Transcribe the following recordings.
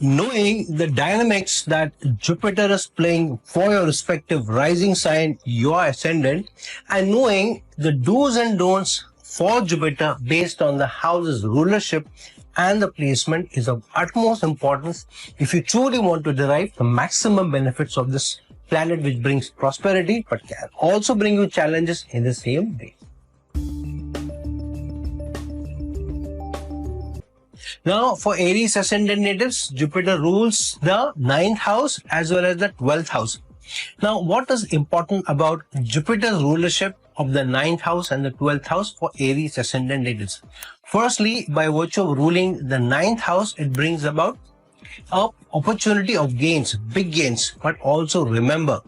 Knowing the dynamics that Jupiter is playing for your respective rising sign, your ascendant, and knowing the do's and don'ts for Jupiter based on the house's rulership and the placement is of utmost importance if you truly want to derive the maximum benefits of this planet, which brings prosperity but can also bring you challenges in the same way. Now, for Aries ascendant natives, Jupiter rules the 9th house as well as the 12th house. Now, what is important about Jupiter's rulership of the 9th house and the 12th house for Aries ascendant natives? Firstly, by virtue of ruling the 9th house, it brings about an opportunity of gains, big gains. But also remember,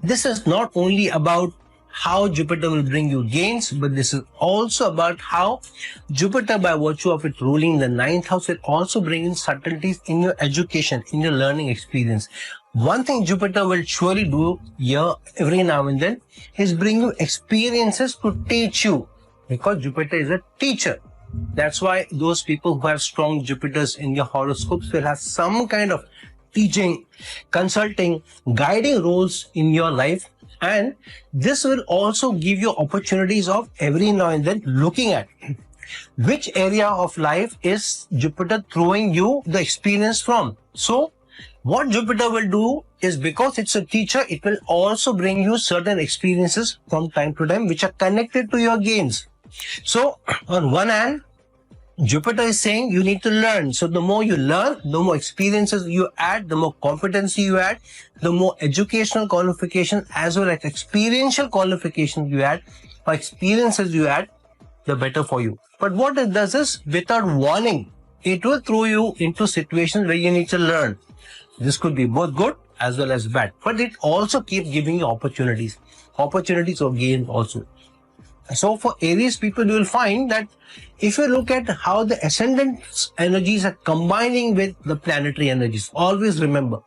this is not only about how Jupiter will bring you gains, but this is also about how Jupiter, by virtue of it ruling the 9th house, will also bring in subtleties in your education, in your learning experience. One thing Jupiter will surely do here every now and then is bring you experiences to teach you, because Jupiter is a teacher. That's why those people who have strong Jupiters in your horoscopes will have some kind of teaching, consulting, guiding roles in your life. And this will also give you opportunities of every now and then looking at which area of life is Jupiter throwing you the experience from. So what Jupiter will do is, because it's a teacher, it will also bring you certain experiences from time to time which are connected to your gains. So on one hand, Jupiter is saying you need to learn. So the more you learn, the more experiences you add, the more competency you add, the more educational qualification as well as experiential qualifications you add, or experiences you add, the better for you. But what it does is, without warning, it will throw you into situations where you need to learn. This could be both good as well as bad, but it also keeps giving you opportunities of gain also. So for Aries people, you will find that if you look at how the ascendant energies are combining with the planetary energies, always remember,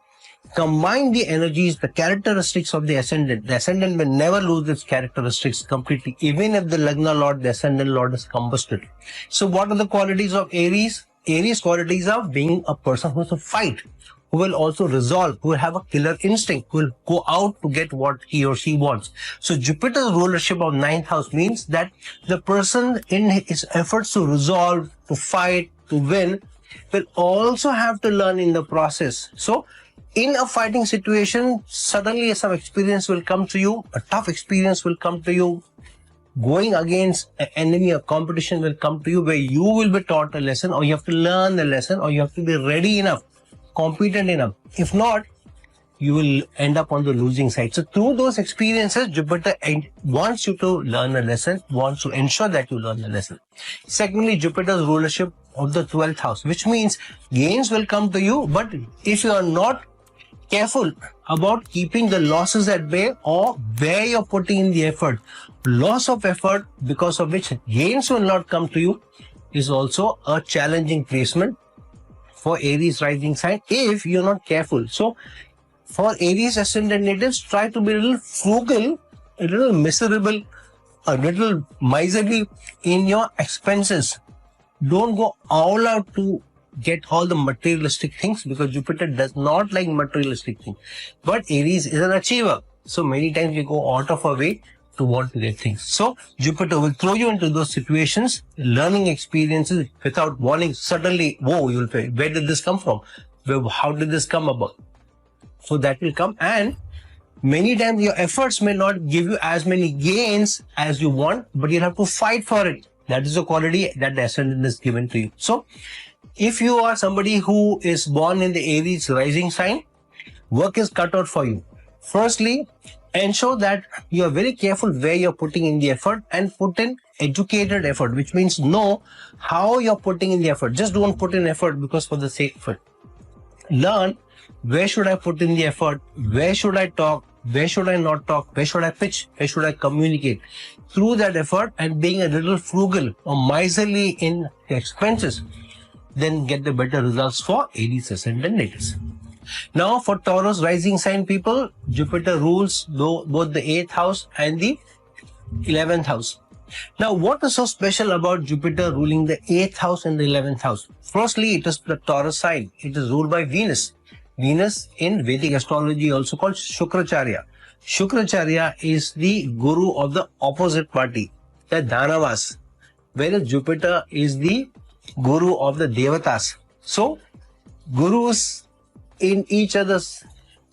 combine the energies, the characteristics of the ascendant. The ascendant will never lose its characteristics completely, even if the Lagna Lord, the ascendant Lord, is combusted. So what are the qualities of Aries? Aries qualities are being a person who is a fight, who will also resolve, who will have a killer instinct, who will go out to get what he or she wants. So Jupiter's rulership of 9th house means that the person in his efforts to resolve, to fight, to win, will also have to learn in the process. So in a fighting situation, suddenly some experience will come to you, a tough experience will come to you. Going against an enemy or competition will come to you where you will be taught a lesson, or you have to learn the lesson, or you have to be ready enough, competent enough. If not, you will end up on the losing side. So through those experiences, Jupiter wants you to learn a lesson, wants to ensure that you learn a lesson. Secondly, Jupiter's rulership of the 12th house, which means gains will come to you, but if you are not careful about keeping the losses at bay, or where you're putting in the effort, loss of effort because of which gains will not come to you, is also a challenging placement for Aries rising sign if you're not careful. So for Aries ascendant natives, try to be a little frugal, a little miserable, a little miserly in your expenses. Don't go all out to get all the materialistic things, because Jupiter does not like materialistic things. But Aries is an achiever. So many times we go out of our way to want to get things. So Jupiter will throw you into those situations, learning experiences without warning. Suddenly, whoa, you'll say, where did this come from? How did this come about? So that will come, and many times your efforts may not give you as many gains as you want, but you'll have to fight for it. That is the quality that the ascendant is given to you. So if you are somebody who is born in the Aries rising sign, work is cut out for you. Firstly, ensure that you are very careful where you're putting in the effort, and put in educated effort, which means know how you're putting in the effort. Just don't put in effort because for the sake of it. Learn, where should I put in the effort? Where should I talk? Where should I not talk? Where should I pitch? Where should I communicate? Through that effort and being a little frugal or miserly in expenses, then get the better results for Aries ascendant natives. Now for Taurus rising sign people, Jupiter rules both the 8th house and the 11th house. Now, what is so special about Jupiter ruling the 8th house and the 11th house? Firstly, it is the Taurus sign. It is ruled by Venus. Venus in Vedic astrology also called Shukracharya. Shukracharya is the guru of the opposite party, the Dhanavas, whereas Jupiter is the guru of the Devatas. So, gurus in each other's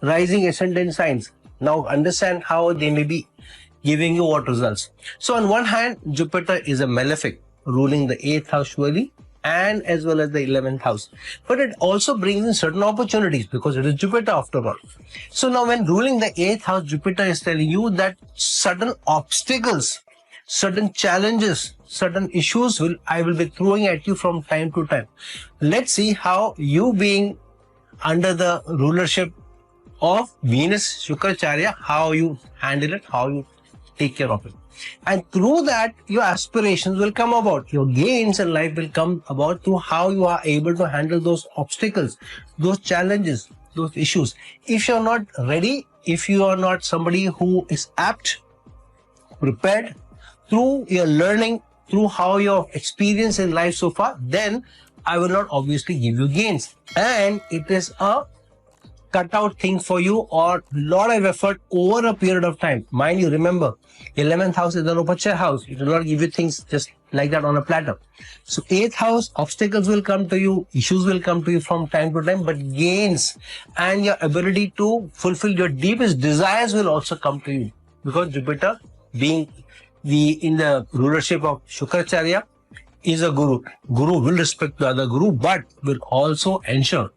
rising ascendant signs. Now understand how they may be giving you what results. So on one hand, Jupiter is a malefic ruling the 8th house surely and as well as the 11th house. But it also brings in certain opportunities because it is Jupiter after all. So now when ruling the 8th house, Jupiter is telling you that certain obstacles, certain challenges, certain issues I will be throwing at you from time to time. Let's see how you being under the rulership of Venus, Shukracharya, how you handle it, how you take care of it. And through that, your aspirations will come about. Your gains in life will come about through how you are able to handle those obstacles, those challenges, those issues. If you're not ready, if you are not somebody who is apt, prepared, through your learning, through how your experience in life so far, then I will not obviously give you gains. And it is a cutout thing for you or lot of effort over a period of time. Mind you, remember, 11th house is an Upachaya house. It will not give you things just like that on a platter. So 8th house, obstacles will come to you, issues will come to you from time to time, but gains and your ability to fulfill your deepest desires will also come to you. Because Jupiter being in the rulership of Shukracharya is a guru. Guru will respect the other guru, but will also ensure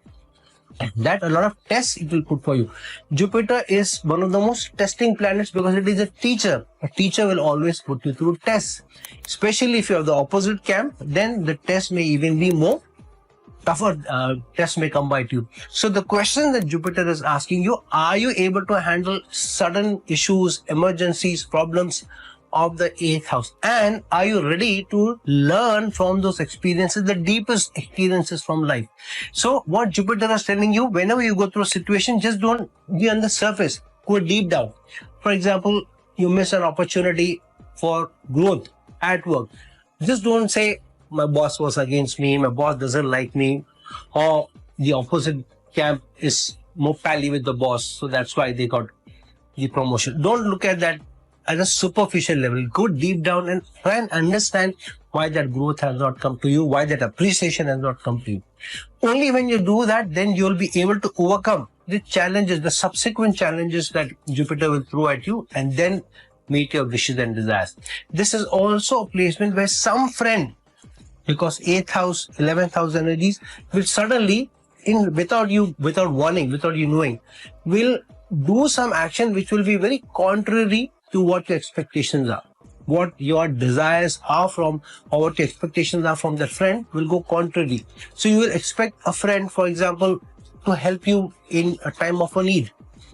that a lot of tests it will put for you. Jupiter is one of the most testing planets because it is a teacher. A teacher will always put you through tests. Especially if you have the opposite camp, then the test may even be more tougher. Tests may come by to you. So the question that Jupiter is asking you, are you able to handle sudden issues, emergencies, problems of the 8th house? And are you ready to learn from those experiences, the deepest experiences from life? So what Jupiter is telling you, whenever you go through a situation, just don't be on the surface, go deep down. For example, you miss an opportunity for growth at work. Just don't say, my boss was against me, my boss doesn't like me, or the opposite camp is more pally with the boss, so that's why they got the promotion. Don't look at that at a superficial level. Go deep down and try and understand why that growth has not come to you, why that appreciation has not come to you. Only when you do that, then you'll be able to overcome the challenges, the subsequent challenges that Jupiter will throw at you, and then meet your wishes and desires. This is also a placement where some friend, because 8th house, 11th house energies will suddenly, without warning, without you knowing, will do some action which will be very contrary to what your expectations are. What your desires are from, or what your expectations are from that friend will go contrary. So you will expect a friend, for example, to help you in a time of a need.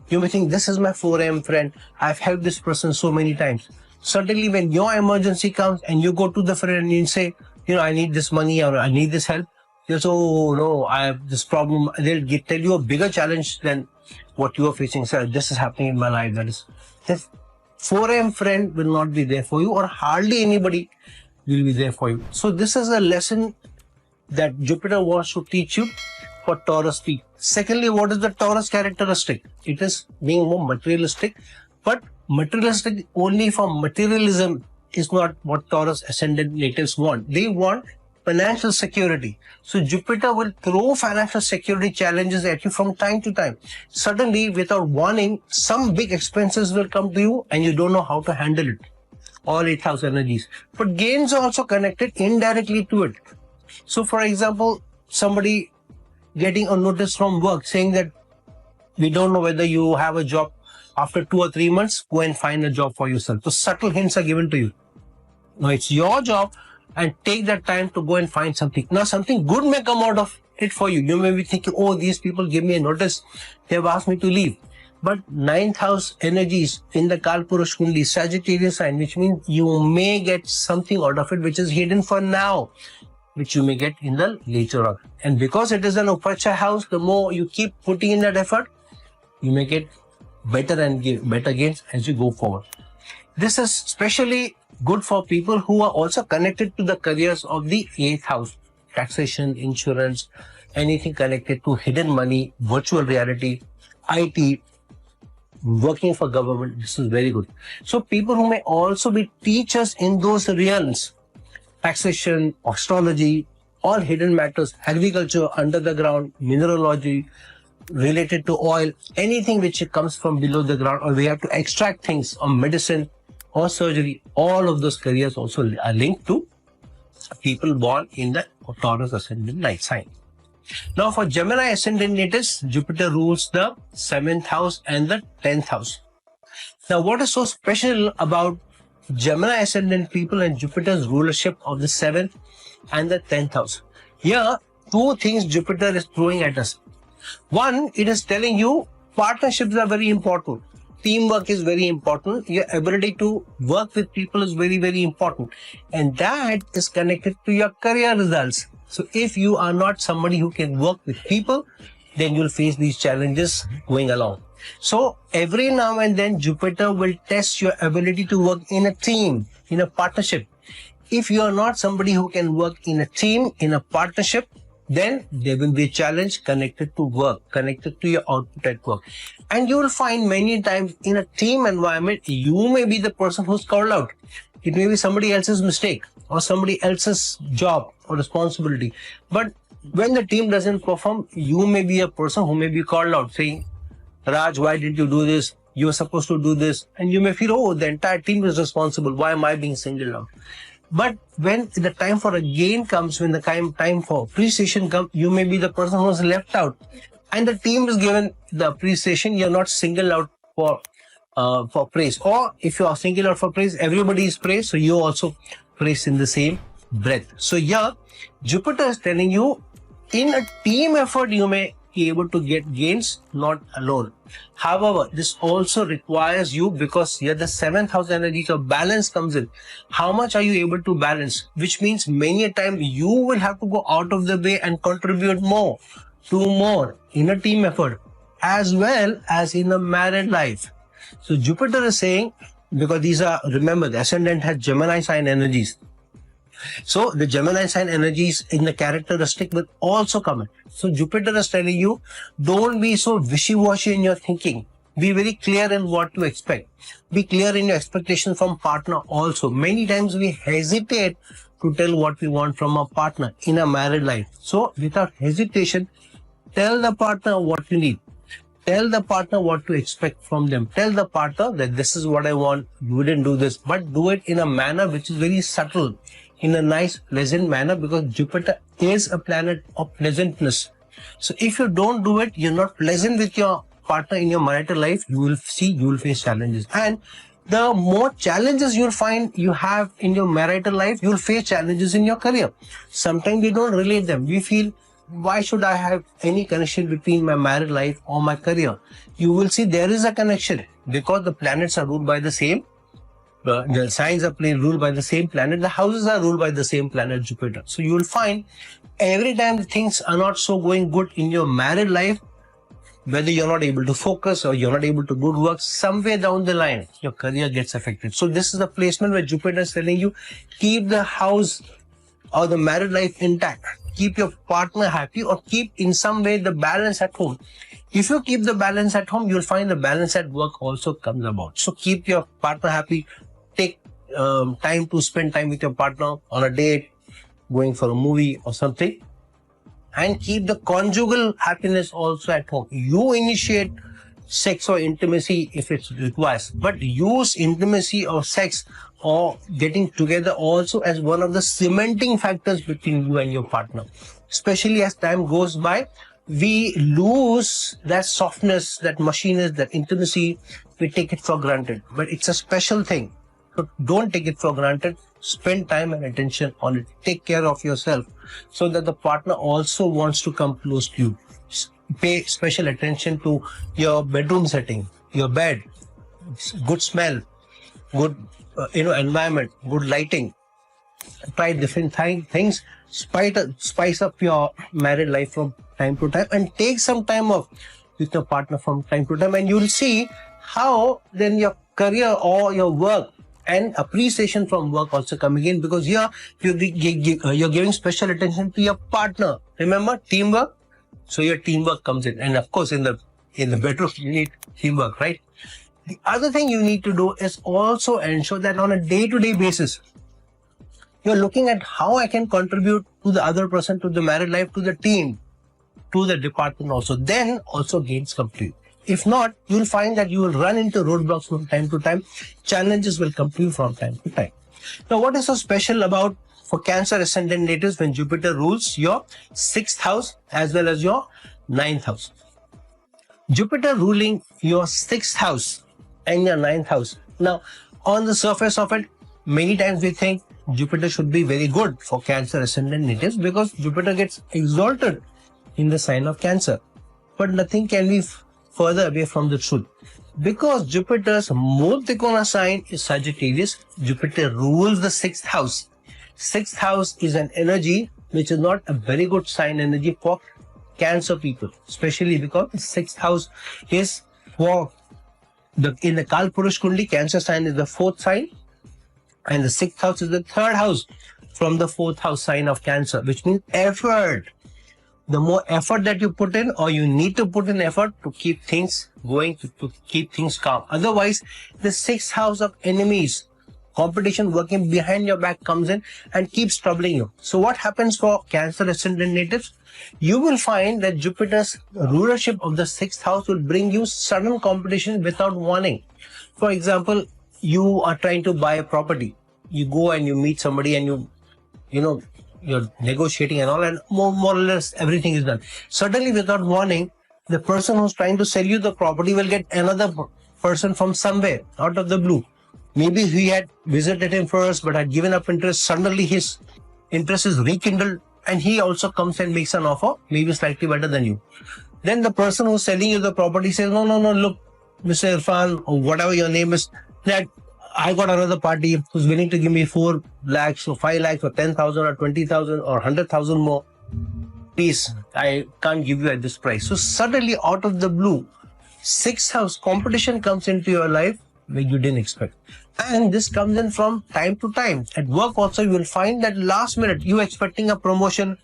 You may think, this is my 4 a.m. friend. I've helped this person so many times. Suddenly when your emergency comes and you go to the friend and you say, I need this money or I need this help. They'll say, oh no, I have this problem. They'll tell you a bigger challenge than what you are facing. So this is happening in my life. That is, this 4 a.m. friend will not be there for you, or hardly anybody will be there for you. So this is a lesson that Jupiter wants to teach you for Taurus T. Secondly, what is the Taurus characteristic? It is being more materialistic, but materialistic only for materialism is not what Taurus ascendant natives want. They want financial security. So Jupiter will throw financial security challenges at you from time to time. Suddenly, without warning, some big expenses will come to you and you don't know how to handle it. All 8th house energies. But gains are also connected indirectly to it. So for example, somebody getting a notice from work saying that we don't know whether you have a job. After 2 or 3 months, go and find a job for yourself. So subtle hints are given to you. Now it's your job, and take that time to go and find something. Now something good may come out of it for you. You may be thinking, oh, these people give me a notice. They have asked me to leave. But 9th house energies in the Kalpurush Kundi, Sagittarius sign, which means you may get something out of it which is hidden for now, which you may get in the later on. And because it is an Upachaya house, the more you keep putting in that effort, you may get better and better gains as you go forward. This is especially Good for people who are also connected to the careers of the 8th house. Taxation, insurance, anything connected to hidden money, virtual reality, IT, working for government. This is very good. So people who may also be teachers in those realms, taxation, astrology, all hidden matters, agriculture, under the ground, mineralogy, related to oil, anything which comes from below the ground, or we have to extract things, or medicine or surgery, all of those careers also are linked to people born in the Taurus ascendant night sign. Now for Gemini ascendant natives, Jupiter rules the 7th house and the 10th house. Now what is so special about Gemini ascendant people and Jupiter's rulership of the 7th and the 10th house? Here, two things Jupiter is throwing at us. One, it is telling you partnerships are very important. Teamwork is very important. Your ability to work with people is very, very important. And that is connected to your career results. So if you are not somebody who can work with people, then you'll face these challenges going along. So every now and then Jupiter will test your ability to work in a team, in a partnership. If you are not somebody who can work in a team, in a partnership, then there will be a challenge connected to work, connected to your output at work. And you will find many times in a team environment, you may be the person who's called out. It may be somebody else's mistake or somebody else's job or responsibility. But when the team doesn't perform, you may be a person who may be called out saying, Raj, why did you do this? You were supposed to do this. And you may feel, oh, the entire team is responsible. Why am I being singled out? But when the time for a gain comes, when the time for appreciation comes, you may be the person who is left out. And the team is given the appreciation, you're not singled out for praise. Or if you are singled out for praise, everybody is praised, so you also praise in the same breath. So here, Jupiter is telling you, in a team effort, you may be able to get gains, not alone. However, this also requires you, because here the 7th house energy of balance comes in. How much are you able to balance? Which means many a time you will have to go out of the way and contribute more, do more in a team effort, as well as in a married life. So Jupiter is saying, because these are, remember, the ascendant has Gemini sign energies. So the Gemini sign energies in the characteristic will also come in. So Jupiter is telling you, don't be so wishy-washy in your thinking. Be very clear in what to expect. Be clear in your expectations from partner also. Many times we hesitate to tell what we want from a partner in a married life. So without hesitation, tell the partner what you need. Tell the partner what to expect from them. Tell the partner that this is what I want. You wouldn't do this, but do it in a manner which is very subtle, in a nice, pleasant manner, because Jupiter is a planet of pleasantness. So if you don't do it, you're not pleasant with your partner in your marital life, you will face challenges. And the more challenges you'll find you have in your marital life, you'll face challenges in your career. Sometimes we don't relate them. We feel, why should I have any connection between my married life or my career? You will see there is a connection, because the planets are ruled by the same. The signs are ruled by the same planet. The houses are ruled by the same planet, Jupiter. So you will find every time things are not so going good in your married life, whether you're not able to focus or you're not able to do work, somewhere down the line, your career gets affected. So this is the placement where Jupiter is telling you, keep the house or the married life intact. Keep your partner happy, or keep in some way the balance at home. If you keep the balance at home, you'll find the balance at work also comes about. So keep your partner happy. Take time to spend time with your partner on a date, going for a movie or something, and keep the conjugal happiness also at home. You initiate sex or intimacy if it requires, but use intimacy or sex or getting together also as one of the cementing factors between you and your partner. Especially as time goes by, we lose that softness, that mushiness, that intimacy. We take it for granted, but it's a special thing. So don't take it for granted. Spend time and attention on it. Take care of yourself so that the partner also wants to come close to you. Pay special attention to your bedroom setting, your bed, good smell, good environment, good lighting. Try different things. Spice up your married life from time to time, and take some time off with your partner from time to time, and you'll see how then your career or your work and appreciation from work also coming in, because here you're giving special attention to your partner. Remember, teamwork. So your teamwork comes in, and of course in the bedroom you need teamwork, right? The other thing you need to do is also ensure that on a day-to-day basis, you're looking at how I can contribute to the other person, to the married life, to the team, to the department also. Then also gains come to you. If not, you'll find that you will run into roadblocks from time to time. Challenges will come to you from time to time. Now, what is so special about for Cancer ascendant natives when Jupiter rules your 6th house as well as your 9th house? Jupiter ruling your 6th house and your 9th house. Now, on the surface of it, many times we think Jupiter should be very good for Cancer ascendant natives because Jupiter gets exalted in the sign of Cancer. But nothing can be further away from the truth. Because Jupiter's Murtikona sign is Sagittarius, Jupiter rules the 6th house. 6th house is an energy which is not a very good sign energy for Cancer people, especially because the 6th house is for in the Kalpurush Kundi, Cancer sign is the 4th sign, and the 6th house is the 3rd house from the 4th house sign of Cancer, which means effort. The more effort that you put in, or you need to put in effort to keep things going, to keep things calm. Otherwise, the 6th house of enemies, competition working behind your back comes in and keeps troubling you. So what happens for Cancer ascendant natives? You will find that Jupiter's rulership of the 6th house will bring you sudden competition without warning. For example, you are trying to buy a property. You go and you meet somebody and you're negotiating and all, and more or less everything is done. Suddenly, without warning, the person who's trying to sell you the property will get another person from somewhere out of the blue. Maybe he had visited him first but had given up interest. Suddenly his interest is rekindled and he also comes and makes an offer, maybe slightly better than you. Then the person who's selling you the property says, no, look, Mr. Irfan, or whatever your name is, that I got another party who's willing to give me 4 lakhs or 5 lakhs or 10,000 or 20,000 or 100,000 more. Please, I can't give you at this price. So suddenly out of the blue, 6th house competition comes into your life where you didn't expect. And this comes in from time to time. At work also, you will find that last minute, you're expecting a promotion,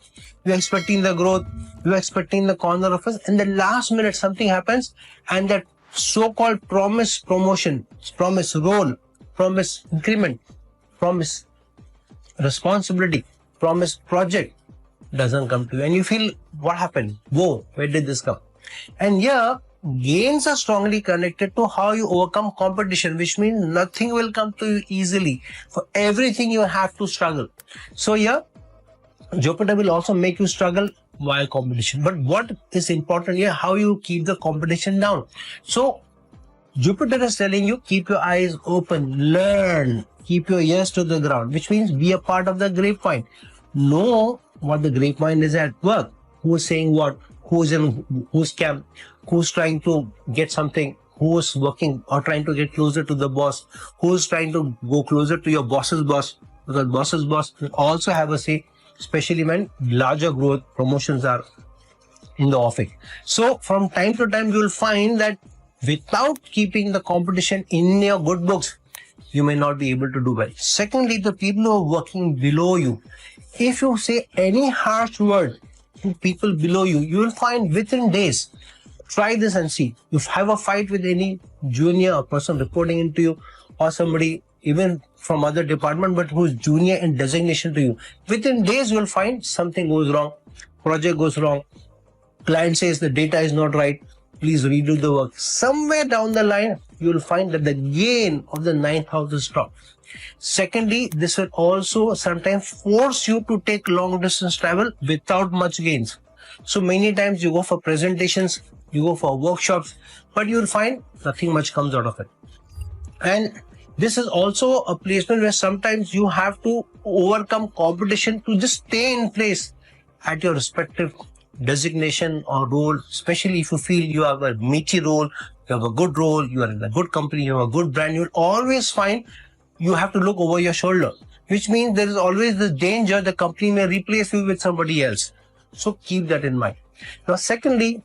you're expecting the growth, you're expecting the corner office, and the last minute something happens and that so-called promise promotion, promise role, promise increment, promise responsibility, promise project doesn't come to you. And you feel, what happened? Whoa, where did this come? And here, gains are strongly connected to how you overcome competition, which means nothing will come to you easily. For everything, you have to struggle. So here, Jupiter will also make you struggle while competition. But what is important here, how you keep the competition down. So Jupiter is telling you, keep your eyes open, learn, keep your ears to the ground, which means be a part of the grapevine. Know what the grapevine is at work. Who is saying what, who's in whose camp, who's trying to get something, who's working or trying to get closer to the boss, who's trying to go closer to your boss's boss, because boss's boss will also have a say, especially when larger growth promotions are in the offing. So from time to time, you will find that without keeping the competition in your good books, you may not be able to do well. Secondly, the people who are working below you, if you say any harsh word to people below you, you will find within days. Try this and see. You have a fight with any junior or person reporting into you, or somebody even from other department but who's junior in designation to you. Within days, you will find something goes wrong, project goes wrong, client says the data is not right, please redo the work. Somewhere down the line, you will find that the gain of the 9th house is dropped. Secondly, this will also sometimes force you to take long distance travel without much gains. So many times you go for presentations, you go for workshops, but you will find nothing much comes out of it. And this is also a placement where sometimes you have to overcome competition to just stay in place at your respective designation or role, especially if you feel you have a meaty role, you have a good role, you are in a good company, you have a good brand, you will always find you have to look over your shoulder, which means there is always the danger the company may replace you with somebody else. So keep that in mind. Now, secondly,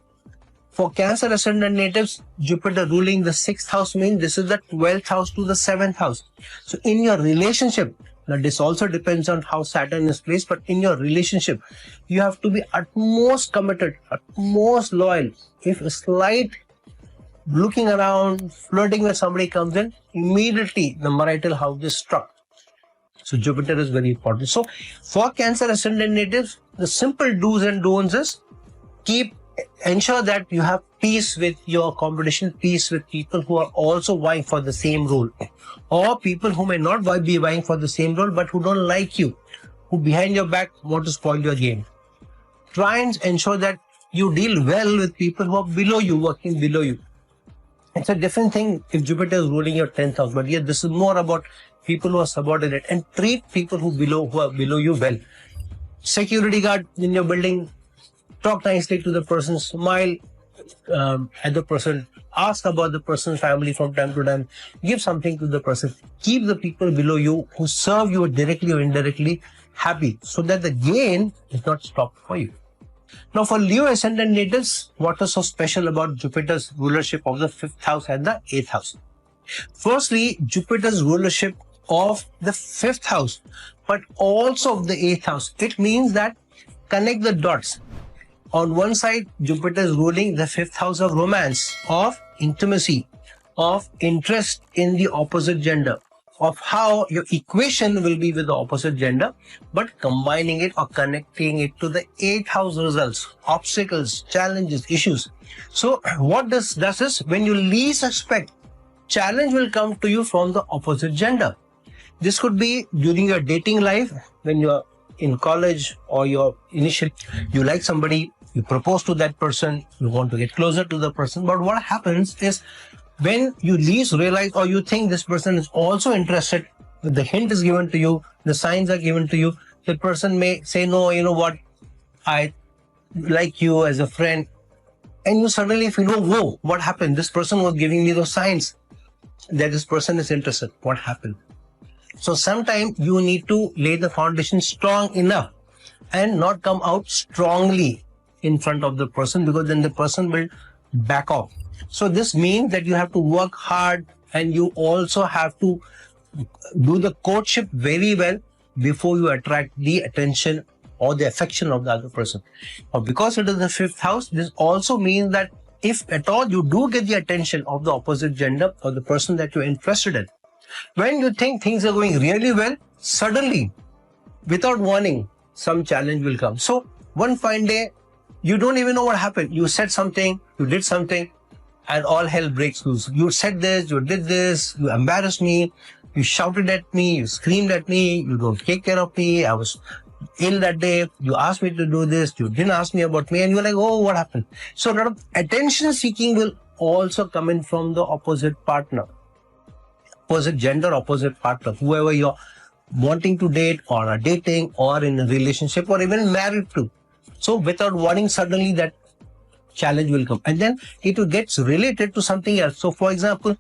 For Cancer ascendant natives, Jupiter ruling the 6th house means this is the 12th house to the 7th house. So in your relationship, now this also depends on how Saturn is placed, but in your relationship, you have to be utmost committed, utmost loyal. If a slight looking around, flirting with somebody comes in, immediately the marital house is struck. So Jupiter is very important. So for Cancer ascendant natives, the simple do's and don'ts is ensure that you have peace with your competition, peace with people who are also vying for the same role, or people who may not be vying for the same role but who don't like you, who behind your back want to spoil your game. Try and ensure that you deal well with people who are below you, working below you. It's a different thing if Jupiter is ruling your 10th house, but yeah, this is more about people who are subordinate, and treat people who are below you well. Security guard in your building, talk nicely to the person, smile at the person, ask about the person's family from time to time, give something to the person. Keep the people below you who serve you directly or indirectly happy, so that the gain is not stopped for you. Now for Leo ascendant natives, what is so special about Jupiter's rulership of the 5th house and the 8th house? Firstly, Jupiter's rulership of the 5th house, but also of the 8th house. It means that connect the dots. On one side, Jupiter is ruling the 5th house of romance, of intimacy, of interest in the opposite gender, of how your equation will be with the opposite gender, but combining it or connecting it to the 8th house results, obstacles, challenges, issues. So what this does is, when you least expect, challenge will come to you from the opposite gender. This could be during your dating life, when you're in college, or you like somebody, you propose to that person, you want to get closer to the person. But what happens is, when you least realize, or you think this person is also interested, the hint is given to you, the signs are given to you, the person may say, no, you know what, I like you as a friend. And you suddenly feel, oh, whoa, what happened? This person was giving me those signs that this person is interested. What happened? So sometimes you need to lay the foundation strong enough and not come out strongly in front of the person, because then the person will back off. So this means that you have to work hard, and you also have to do the courtship very well before you attract the attention or the affection of the other person. Now, because it is the 5th house, this also means that if at all you do get the attention of the opposite gender or the person that you're interested in, when you think things are going really well, suddenly, without warning, some challenge will come. So one fine day, you don't even know what happened. You said something, you did something, and all hell breaks loose. You said this, you did this, you embarrassed me, you shouted at me, you screamed at me, you don't take care of me, I was ill that day, you asked me to do this, you didn't ask me about me, and you're like, oh, what happened? So a lot of attention seeking will also come in from the opposite partner, opposite gender, opposite partner, whoever you're wanting to date or are dating or in a relationship or even married to. So without warning, suddenly that challenge will come, and then it gets related to something else. So for example,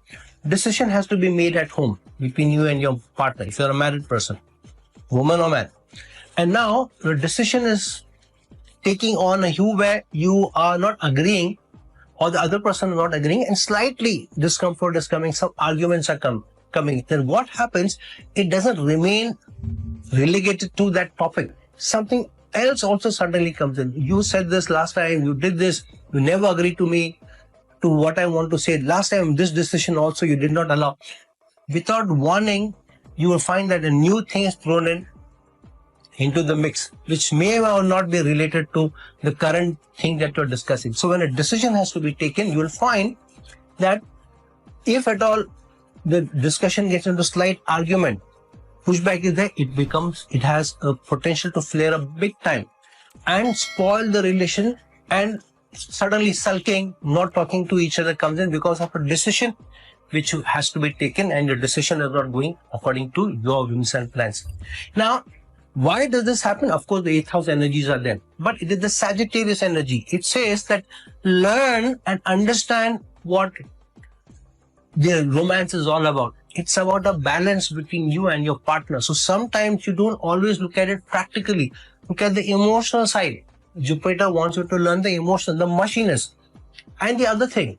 decision has to be made at home between you and your partner, if you're a married person, woman or man. And now the decision is taking on a hue where you are not agreeing, or the other person is not agreeing, and slightly discomfort is coming, some arguments are coming. Then what happens? It doesn't remain relegated to that topic. Something else also suddenly comes in. You said this last time, you did this, you never agreed to me, to what I want to say. Last time, this decision also you did not allow. Without warning, you will find that a new thing is thrown into the mix, which may or not be related to the current thing that you're discussing. So when a decision has to be taken, you will find that if at all the discussion gets into slight argument, pushback is there, it has a potential to flare up big time and spoil the relation, and suddenly sulking, not talking to each other comes in because of a decision which has to be taken, and your decision is not going according to your whims and plans. Now, why does this happen? Of course, the 8th house energies are there, but it is the Sagittarius energy. It says that learn and understand what the romance is all about. It's about a balance between you and your partner. So sometimes you don't always look at it practically. Look at the emotional side. Jupiter wants you to learn the emotion, the mushiness. And the other thing,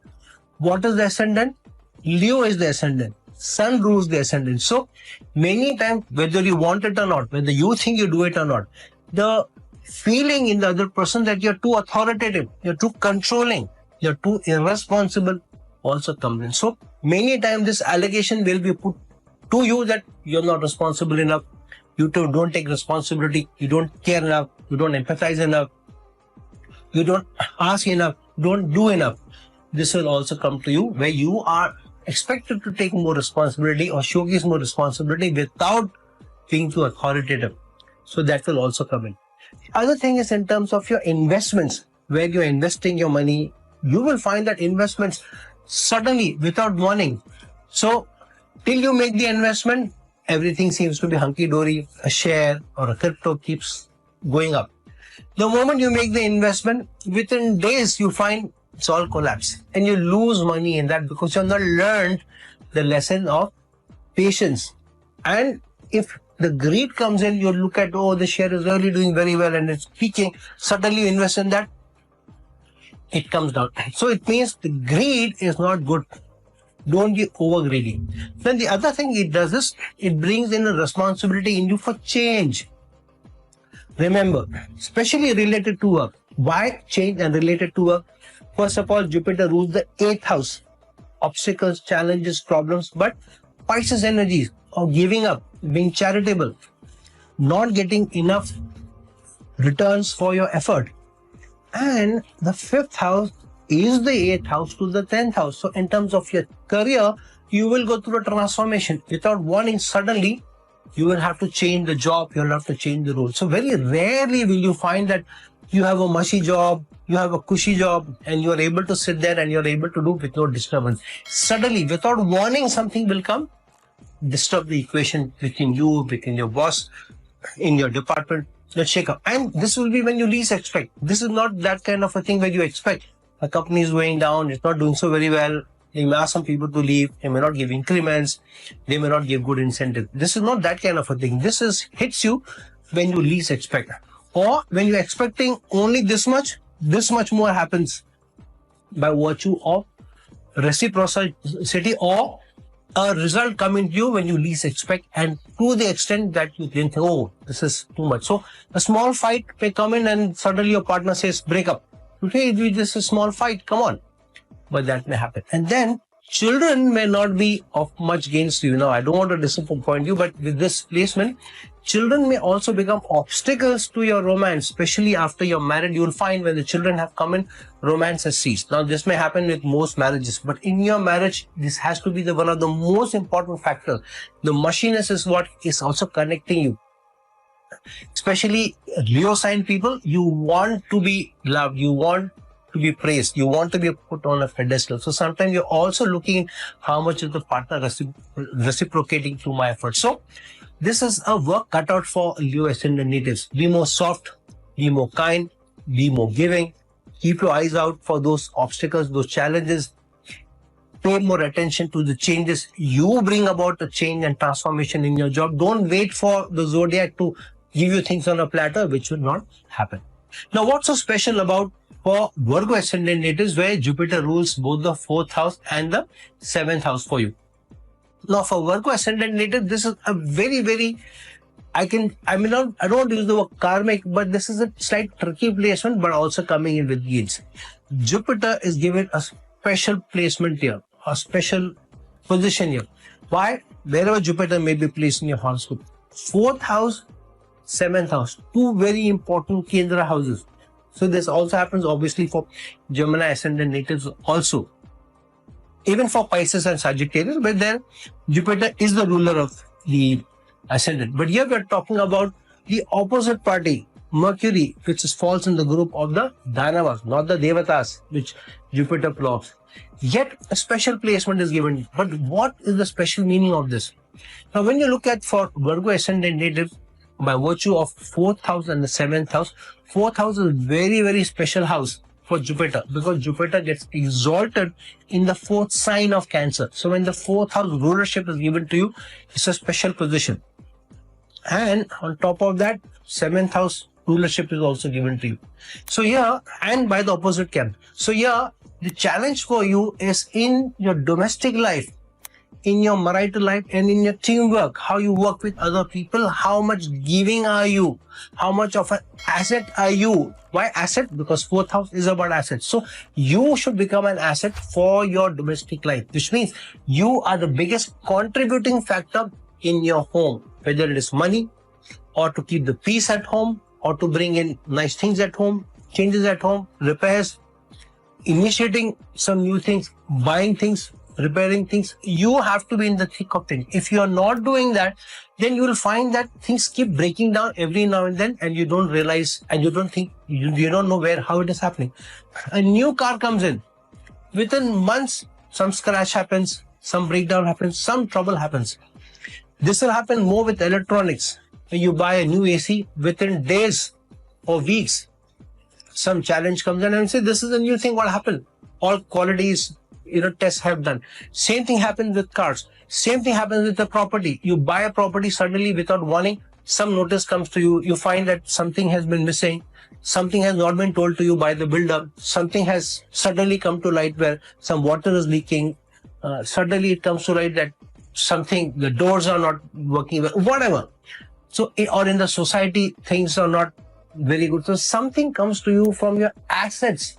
what is the ascendant? Leo is the ascendant. Sun rules the ascendant. So many times, whether you want it or not, whether you think you do it or not, the feeling in the other person that you're too authoritative, you're too controlling, you're too irresponsible also comes in. So many times this allegation will be put to you that you're not responsible enough, you don't take responsibility, you don't care enough, you don't empathize enough, you don't ask enough, don't do enough. This will also come to you where you are expected to take more responsibility or showcase more responsibility without being too authoritative. So that will also come in. The other thing is in terms of your investments, where you're investing your money, you will find that investments suddenly, without warning. So till you make the investment, everything seems to be hunky-dory. A share or a crypto keeps going up. The moment you make the investment, within days you find it's all collapse and you lose money in that because you have not learned the lesson of patience. And if the greed comes in, you look at, oh, the share is really doing very well and it's peaking. Suddenly you invest in that, it comes down. So it means the greed is not good. Don't be over greedy. Then the other thing it does is, it brings in a responsibility in you for change. Remember, especially related to work. Why change and related to work? First of all, Jupiter rules the 8th house. Obstacles, challenges, problems, but Pisces energies of giving up, being charitable, not getting enough returns for your effort. And the 5th house is the 8th house to the 10th house. So in terms of your career, you will go through a transformation. Without warning, suddenly you will have to change the job, you'll have to change the role. So very rarely will you find that you have a mushy job, you have a cushy job, and you are able to sit there and you're able to do with no disturbance. Suddenly, without warning, something will come, disturb the equation between you, between your boss, in your department. Let's shake up. And this will be when you least expect. This is not that kind of a thing where you expect a company is going down, it's not doing so very well. They may ask some people to leave, they may not give increments, they may not give good incentive. This is not that kind of a thing. This is hits you when you least expect. Or when you're expecting only this much more happens by virtue of reciprocity or a result coming to you when you least expect, and to the extent that you think, oh, this is too much. So a small fight may come in and suddenly your partner says, break up. Okay, this is a small fight, come on. But that may happen. And then children may not be of much gains to you. Now, I don't want to disappoint you, but with this placement, children may also become obstacles to your romance, especially after you're married. You will find when the children have come in, romance has ceased. Now, this may happen with most marriages, but in your marriage, this has to be one of the most important factors. The mushiness is what is also connecting you. Especially Leo sign people, you want to be loved, you want to be praised, you want to be put on a pedestal. So sometimes you're also looking at how much is the partner reciprocating to my effort. So this is a work cut out for Leo ascendant natives. Be more soft, be more kind, be more giving. Keep your eyes out for those obstacles, those challenges. Pay more attention to the changes. You bring about a change and transformation in your job. Don't wait for the zodiac to give you things on a platter, which will not happen. Now, what's so special about for Virgo ascendant natives, where Jupiter rules both the 4th house and the 7th house for you? Now, for Virgo ascendant native, this is a very, I don't want to use the word karmic, but this is a slight tricky placement, but also coming in with yields. Jupiter is given a special placement here, a special position here. Why? Wherever Jupiter may be placed in your horoscope. 4th house, 7th house, two very important Kendra houses. So this also happens obviously for Gemini ascendant natives also. Even for Pisces and Sagittarius, but then Jupiter is the ruler of the ascendant. But here we are talking about the opposite party, Mercury, which falls in the group of the Danavas, not the Devatas, which Jupiter plots. Yet a special placement is given. But what is the special meaning of this? Now, when you look at for Virgo ascendant natives, by virtue of 4th house and the 7th house, 4th house is a very special house for Jupiter, because Jupiter gets exalted in the 4th sign of Cancer. So when the 4th house rulership is given to you, it's a special position. And on top of that, 7th house rulership is also given to you. So here, and by the opposite camp. So here, the challenge for you is in your domestic life, in your marital life, and in your teamwork, how you work with other people, how much giving are you, how much of an asset are you. Why asset? Because fourth house is about assets. So you should become an asset for your domestic life, which means you are the biggest contributing factor in your home, whether it is money or to keep the peace at home or to bring in nice things at home, changes at home, repairs, initiating some new things, buying things, repairing things. You have to be in the thick of things. If you are not doing that, then you will find that things keep breaking down every now and then, and you don't realize, and you don't think, you don't know how it is happening. A new car comes in. Within months, some scratch happens, some breakdown happens, some trouble happens. This will happen more with electronics. When you buy a new AC, within days or weeks, some challenge comes in and say, this is a new thing, what happened? All qualities, tests have done. Same thing happens with cars. Same thing happens with the property. You buy a property suddenly without warning, some notice comes to you. You find that something has been missing. Something has not been told to you by the builder. Something has suddenly come to light where some water is leaking. Suddenly it comes to light that the doors are not working well, whatever. So, or in the society, things are not very good. So something comes to you from your assets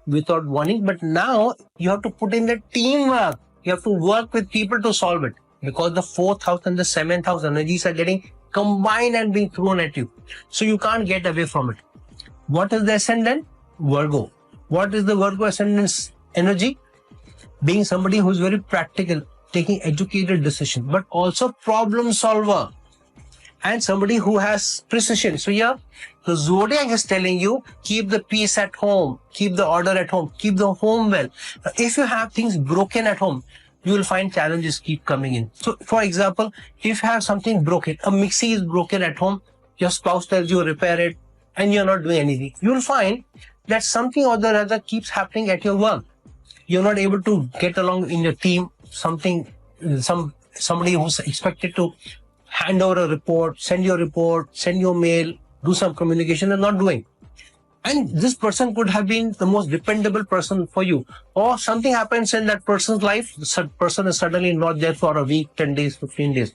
without warning, but now you have to put in the teamwork. You have to work with people to solve it, because the fourth house and the seventh house energies are getting combined and being thrown at you. So you can't get away from it. What is the ascendant? Virgo. What is the Virgo ascendant's energy? Being somebody who's very practical, taking educated decisions, but also problem solver, and somebody who has precision. So yeah, the zodiac is telling you, keep the peace at home, keep the order at home, keep the home well. If you have things broken at home, you will find challenges keep coming in. So for example, if you have something broken, a mixie is broken at home, your spouse tells you repair it, and you're not doing anything, you will find that something or the other keeps happening at your work. You're not able to get along in your team. Somebody who's expected to hand over a report, send your mail, do some communication, and not doing. And this person could have been the most dependable person for you. Or something happens in that person's life, the person is suddenly not there for a week, 10 days, 15 days.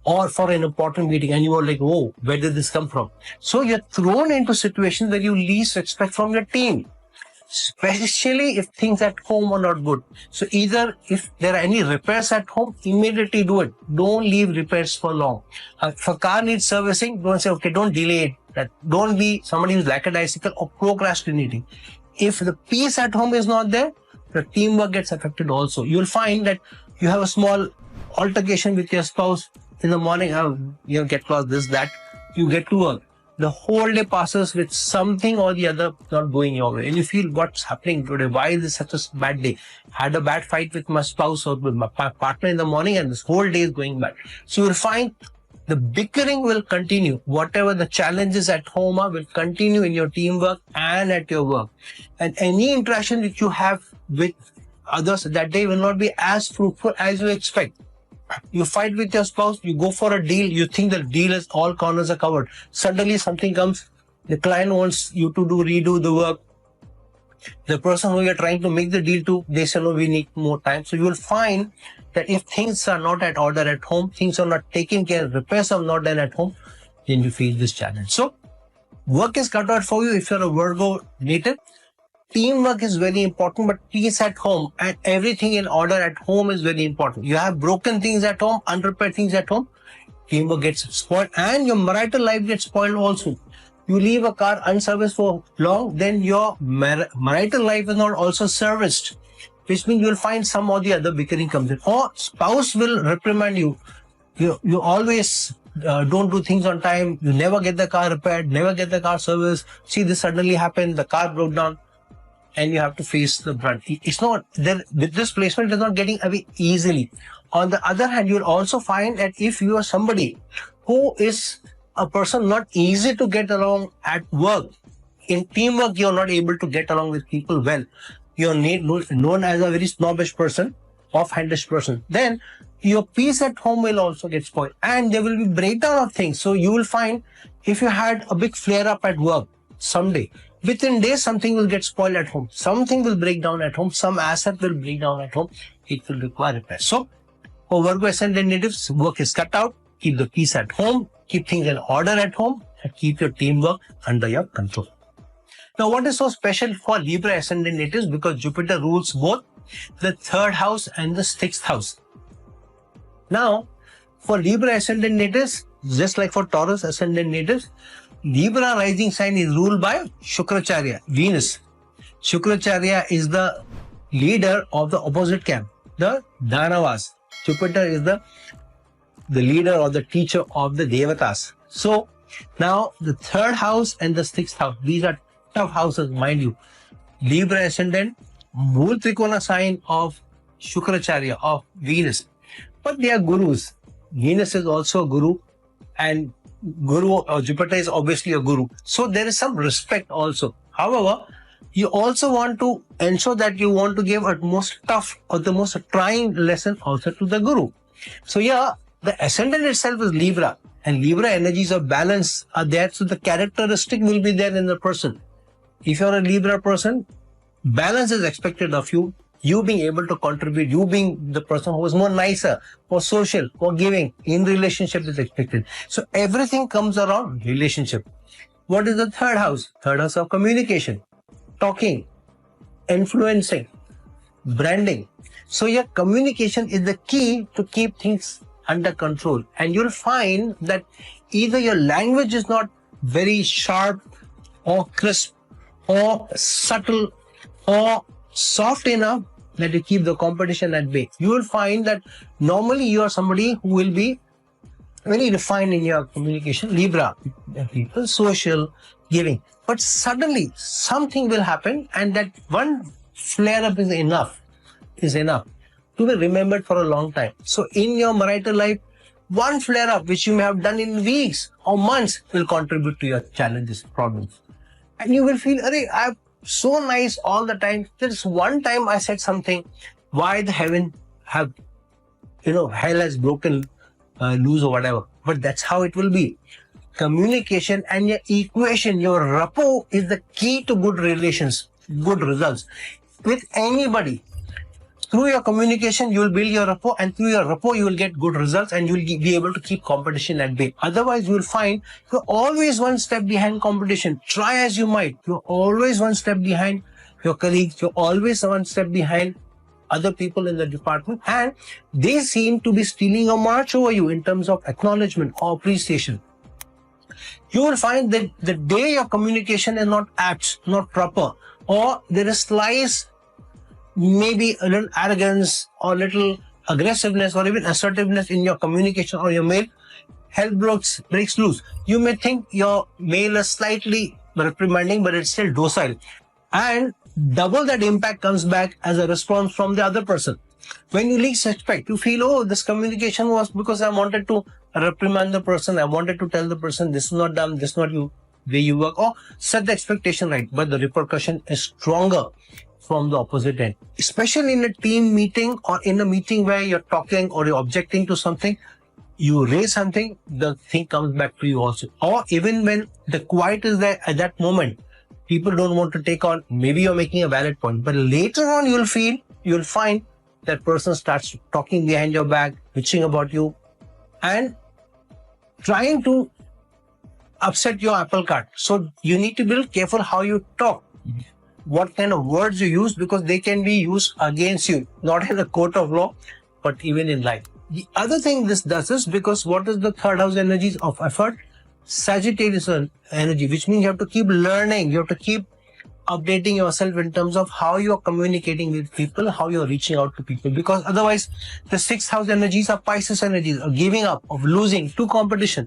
Or for an important meeting, and you are like, oh, where did this come from? So you're thrown into situations that you least expect from your team, especially if things at home are not good. So either if there are any repairs at home, immediately do it. Don't leave repairs for long. If a car needs servicing, don't say, okay, don't delay it. Don't be somebody who's lackadaisical or procrastinating. If the peace at home is not there, the teamwork gets affected also. You'll find that you have a small altercation with your spouse in the morning, get lost, this, that. You get to work. The whole day passes with something or the other not going your way. And you feel, what's happening today? Why is this such a bad day? Had a bad fight with my spouse or with my partner in the morning, and this whole day is going bad. So you'll find the bickering will continue. Whatever the challenges at home are will continue in your teamwork and at your work. And any interaction that you have with others that day will not be as fruitful as you expect. You fight with your spouse, you go for a deal, you think the deal is all corners are covered. Suddenly something comes, the client wants you to redo the work. The person who you're trying to make the deal to, they say, no, we need more time. So you will find that if things are not at order at home, things are not taken care of, repairs are not done at home, then you face this challenge. So work is cut out for you if you're a Virgo native. Teamwork is very important, but peace at home and everything in order at home is very important. You have broken things at home, unrepaired things at home, teamwork gets spoiled, and your marital life gets spoiled also. You leave a car unserviced for long, then your marital life is not also serviced, which means you will find some or the other bickering comes in. Or spouse will reprimand you. You always don't do things on time. You never get the car repaired, never get the car serviced. See, this suddenly happened, the car broke down, and you have to face the brunt. It's not there with this placement, it is not getting away easily. On the other hand, you'll also find that if you are somebody who is a person not easy to get along at work, in teamwork you're not able to get along with people well. You're known as a very snobbish person, offhandish person, then your peace at home will also get spoiled, and there will be breakdown of things. So you will find if you had a big flare up at work someday, within days something will get spoiled at home, something will break down at home, some asset will break down at home, it will require repair. So for Virgo ascendant natives, work is cut out, keep the peace at home, keep things in order at home, and keep your teamwork under your control. Now, what is so special for Libra ascendant natives? Because Jupiter rules both the 3rd house and the 6th house. Now, for Libra ascendant natives, just like for Taurus ascendant natives, Libra rising sign is ruled by Shukracharya, Venus. Shukracharya is the leader of the opposite camp, the Danavas. Jupiter is the leader or the teacher of the Devatas. So, now the 3rd house and the 6th house, these are tough houses, mind you. Libra ascendant, Mool Trikona sign of Shukracharya, of Venus. But they are gurus. Venus is also a guru, and Guru or Jupiter is obviously a guru. So there is some respect also. However, you also want to ensure that you want to give a most tough or the most trying lesson also to the guru. So yeah, the ascendant itself is Libra, and Libra energies of balance are there. So the characteristic will be there in the person. If you're a Libra person, balance is expected of you. You being able to contribute, you being the person who is more nicer, more social, more giving in relationship is expected. So everything comes around relationship. What is the 3rd house? 3rd house of communication, talking, influencing, branding. So your communication is the key to keep things under control. And you'll find that either your language is not very sharp or crisp or subtle or soft enough that you keep the competition at bay. You will find that normally you are somebody who will be very refined in your communication. Libra, people, social, giving. But suddenly something will happen, and that one flare up is enough to be remembered for a long time. So in your marital life, one flare up which you may have done in weeks or months will contribute to your challenges, problems. And you will feel, I'm so nice all the time. There's one time I said something, why the heaven have, hell has broken loose or whatever. But that's how it will be. Communication and your equation, your rapport is the key to good relations, good results with anybody. Through your communication, you will build your rapport, and through your rapport, you will get good results, and you will be able to keep competition at bay. Otherwise, you will find you're always one step behind competition. Try as you might, you're always one step behind your colleagues. You're always one step behind other people in the department, and they seem to be stealing a march over you in terms of acknowledgement or appreciation. You will find that the day your communication is not apt, not proper, or there is slight, maybe a little arrogance or a little aggressiveness or even assertiveness in your communication or your mail, hell breaks loose. You may think your mail is slightly reprimanding, but it's still docile. And double that impact comes back as a response from the other person. When you least expect, you feel, this communication was because I wanted to reprimand the person. I wanted to tell the person, this is not done, this is not you, way you work, or set the expectation right. But the repercussion is stronger from the opposite end. Especially in a team meeting or in a meeting where you're talking or you're objecting to something, you raise something, the thing comes back to you also. Or even when the quiet is there at that moment, people don't want to take on, maybe you're making a valid point, but later on you'll find that person starts talking behind your back, bitching about you, and trying to upset your apple cart. So you need to be careful how you talk, what kind of words you use, because they can be used against you, not in a court of law, but even in life. The other thing this does is, because what is the 3rd house energies of effort? Sagittarius energy, which means you have to keep learning, you have to keep updating yourself in terms of how you are communicating with people, how you are reaching out to people, because otherwise the 6th house energies are Pisces energies, of giving up, of losing to competition.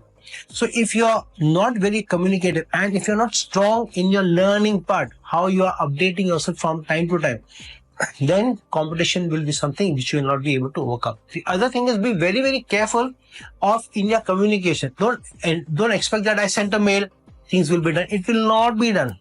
So if you are not very communicative, and if you're not strong in your learning part, how you are updating yourself from time to time, then competition will be something which you will not be able to overcome. The other thing is, be very, very careful of in your communication. Don't expect that I sent a mail, things will be done. It will not be done.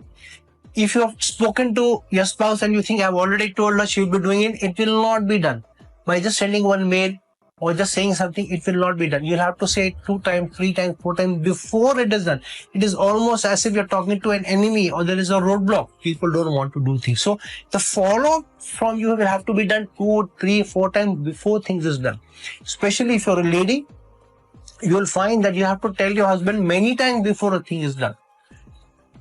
If you have spoken to your spouse and you think I've already told her she will be doing it, it will not be done. by just sending one mail or just saying something, it will not be done. You'll have to say it 2 times, 3 times, 4 times before it is done. It is almost as if you're talking to an enemy or there is a roadblock. People don't want to do things. So the follow from you will have to be done 2, 3, 4 times before things is done. Especially if you're a lady, you will find that you have to tell your husband many times before a thing is done.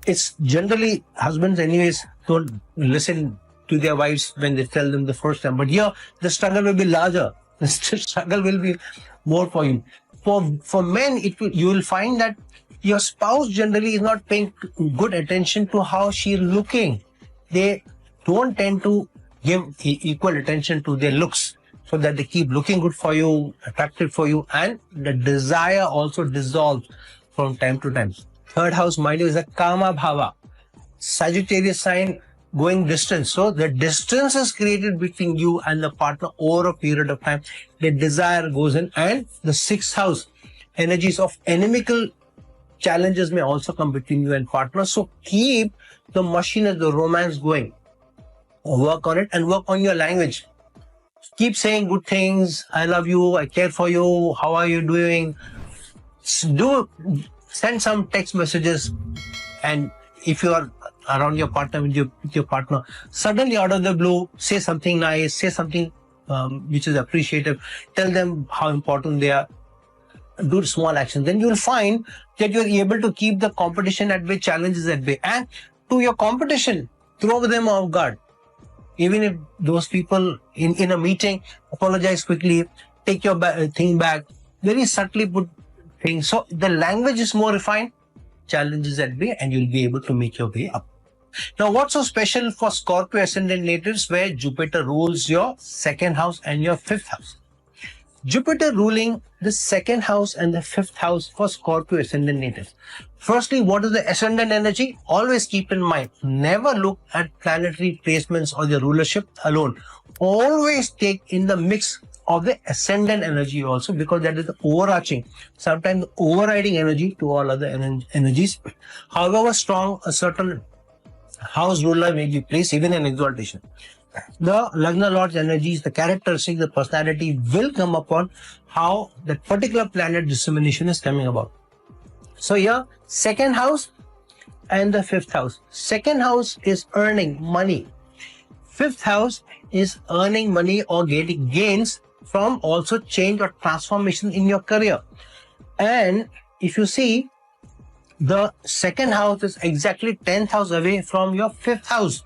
It's generally husbands anyways don't listen to their wives when they tell them the first time. But here, the struggle will be larger. The struggle will be more for you. For men, you will find that your spouse generally is not paying good attention to how she is looking. They don't tend to give equal attention to their looks, so that they keep looking good for you, attractive for you, and the desire also dissolves from time to time. Third house, mind you, is a Kama Bhava. Sagittarius sign, going distance. So the distance is created between you and the partner over a period of time. The desire goes in, and the sixth house, energies of inimical challenges may also come between you and partner. So keep the machine of the romance going. Work on it and work on your language. Keep saying good things. I love you. I care for you. How are you doing? Send some text messages, and if you are around your partner, with your partner, suddenly out of the blue, say something nice, say something which is appreciative, tell them how important they are, do small actions. Then you will find that you are able to keep the competition at bay, challenges at bay, and to your competition, throw them off guard. Even if those people in a meeting apologize quickly, take your thing back, very subtly put things. So the language is more refined, challenges at bay, and you'll be able to make your way up. Now, what's so special for Scorpio ascendant natives, where Jupiter rules your second house and your fifth house? Jupiter ruling the second house and the fifth house for Scorpio ascendant natives. Firstly, what is the ascendant energy? Always keep in mind, never look at planetary placements or the rulership alone. Always take in the mix of the ascendant energy also, because that is the overarching, sometimes the overriding energy to all other energies. However strong a certain house ruler may be placed, even in exaltation, the Lagna Lord's energies, the characteristics, the personality will come upon how that particular planet dissemination is coming about. So here, second house and the fifth house. Second house is earning money. Fifth house is earning money or getting gains from also change or transformation in your career. And if you see, the second house is exactly 10th house away from your fifth house.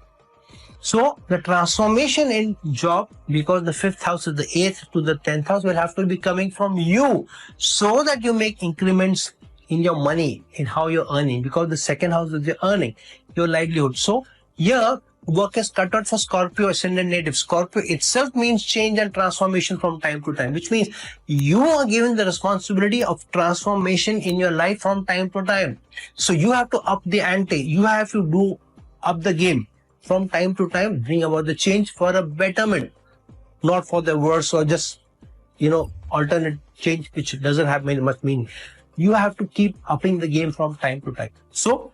So the transformation in job, because the fifth house is the 8th to the 10th house, will have to be coming from you, so that you make increments in your money, in how you're earning, because the second house is your earning, your livelihood. So here, work is cut out for Scorpio ascendant native. Scorpio itself means change and transformation from time to time, which means you are given the responsibility of transformation in your life from time to time. So you have to up the ante. You have to do up the game from time to time, bring about the change for a betterment, not for the worse or just, alternate change, which doesn't have much meaning. You have to keep upping the game from time to time. So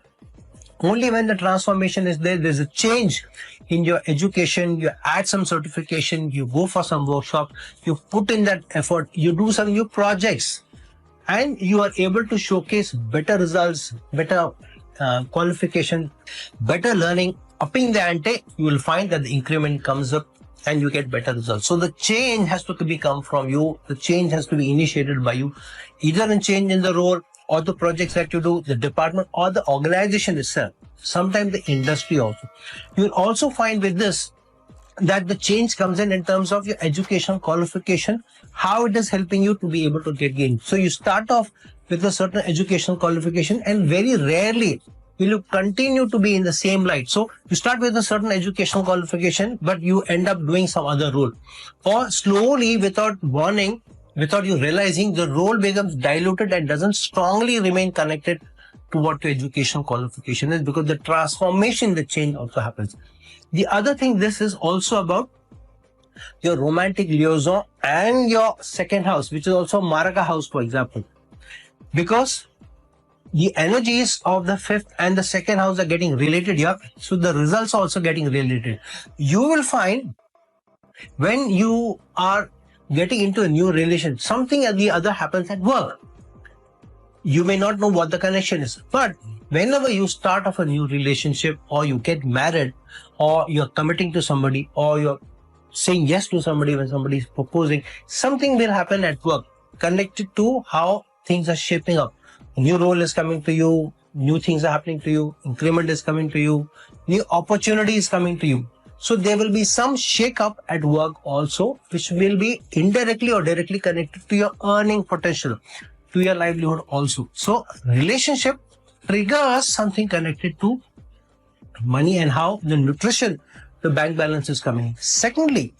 only when the transformation is there, there's a change in your education, you add some certification, you go for some workshop, you put in that effort, you do some new projects, and you are able to showcase better results, better qualification, better learning, upping the ante. You will find that the increment comes up and you get better results. So the change has to come from you. The change has to be initiated by you, either in change in the role or the projects that you do, the department or the organization itself, sometimes the industry also. You will also find with this that the change comes in terms of your education qualification, how it is helping you to be able to get gain. So you start off with a certain educational qualification, and very rarely will you continue to be in the same light. So you start with a certain educational qualification, but you end up doing some other role, or slowly, without warning, without you realizing, the role becomes diluted and doesn't strongly remain connected to what your educational qualification is, because the transformation, the change also happens. The other thing, this is also about your romantic liaison and your second house, which is also Maraka house, for example, because the energies of the fifth and the second house are getting related here. So the results are also getting related. You will find when you are getting into a new relation, something or the other happens at work. You may not know what the connection is, but whenever you start off a new relationship, or you get married, or you're committing to somebody, or you're saying yes to somebody when somebody is proposing, something will happen at work connected to how things are shaping up. A new role is coming to you, new things are happening to you, increment is coming to you, new opportunity is coming to you. So there will be some shake up at work also, which will be indirectly or directly connected to your earning potential, to your livelihood also. So relationship triggers something connected to money and how the nutrition, the bank balance is coming. Secondly,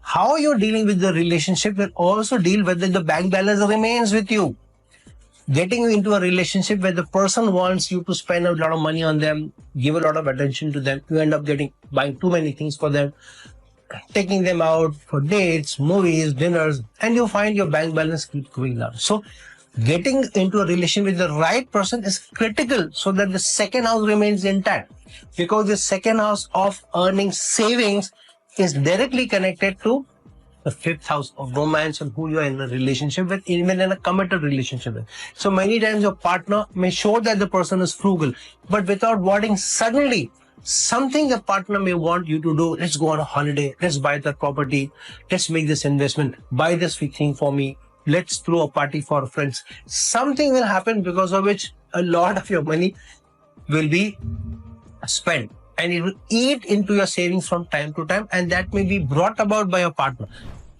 how you're dealing with the relationship will also deal whether the bank balance remains with you. Getting into a relationship where the person wants you to spend a lot of money on them, give a lot of attention to them, you end up buying too many things for them, taking them out for dates, movies, dinners, and you find your bank balance keeps going down. So getting into a relation with the right person is critical so that the second house remains intact, because the second house of earning savings is directly connected to the fifth house of romance and who you are in a relationship with, even in a committed relationship with. So many times your partner may show that the person is frugal, but without wanting, suddenly something your partner may want you to do. Let's go on a holiday, let's buy that property, let's make this investment, buy this thing for me, let's throw a party for friends. Something will happen because of which a lot of your money will be spent, and it will eat into your savings from time to time, and that may be brought about by your partner.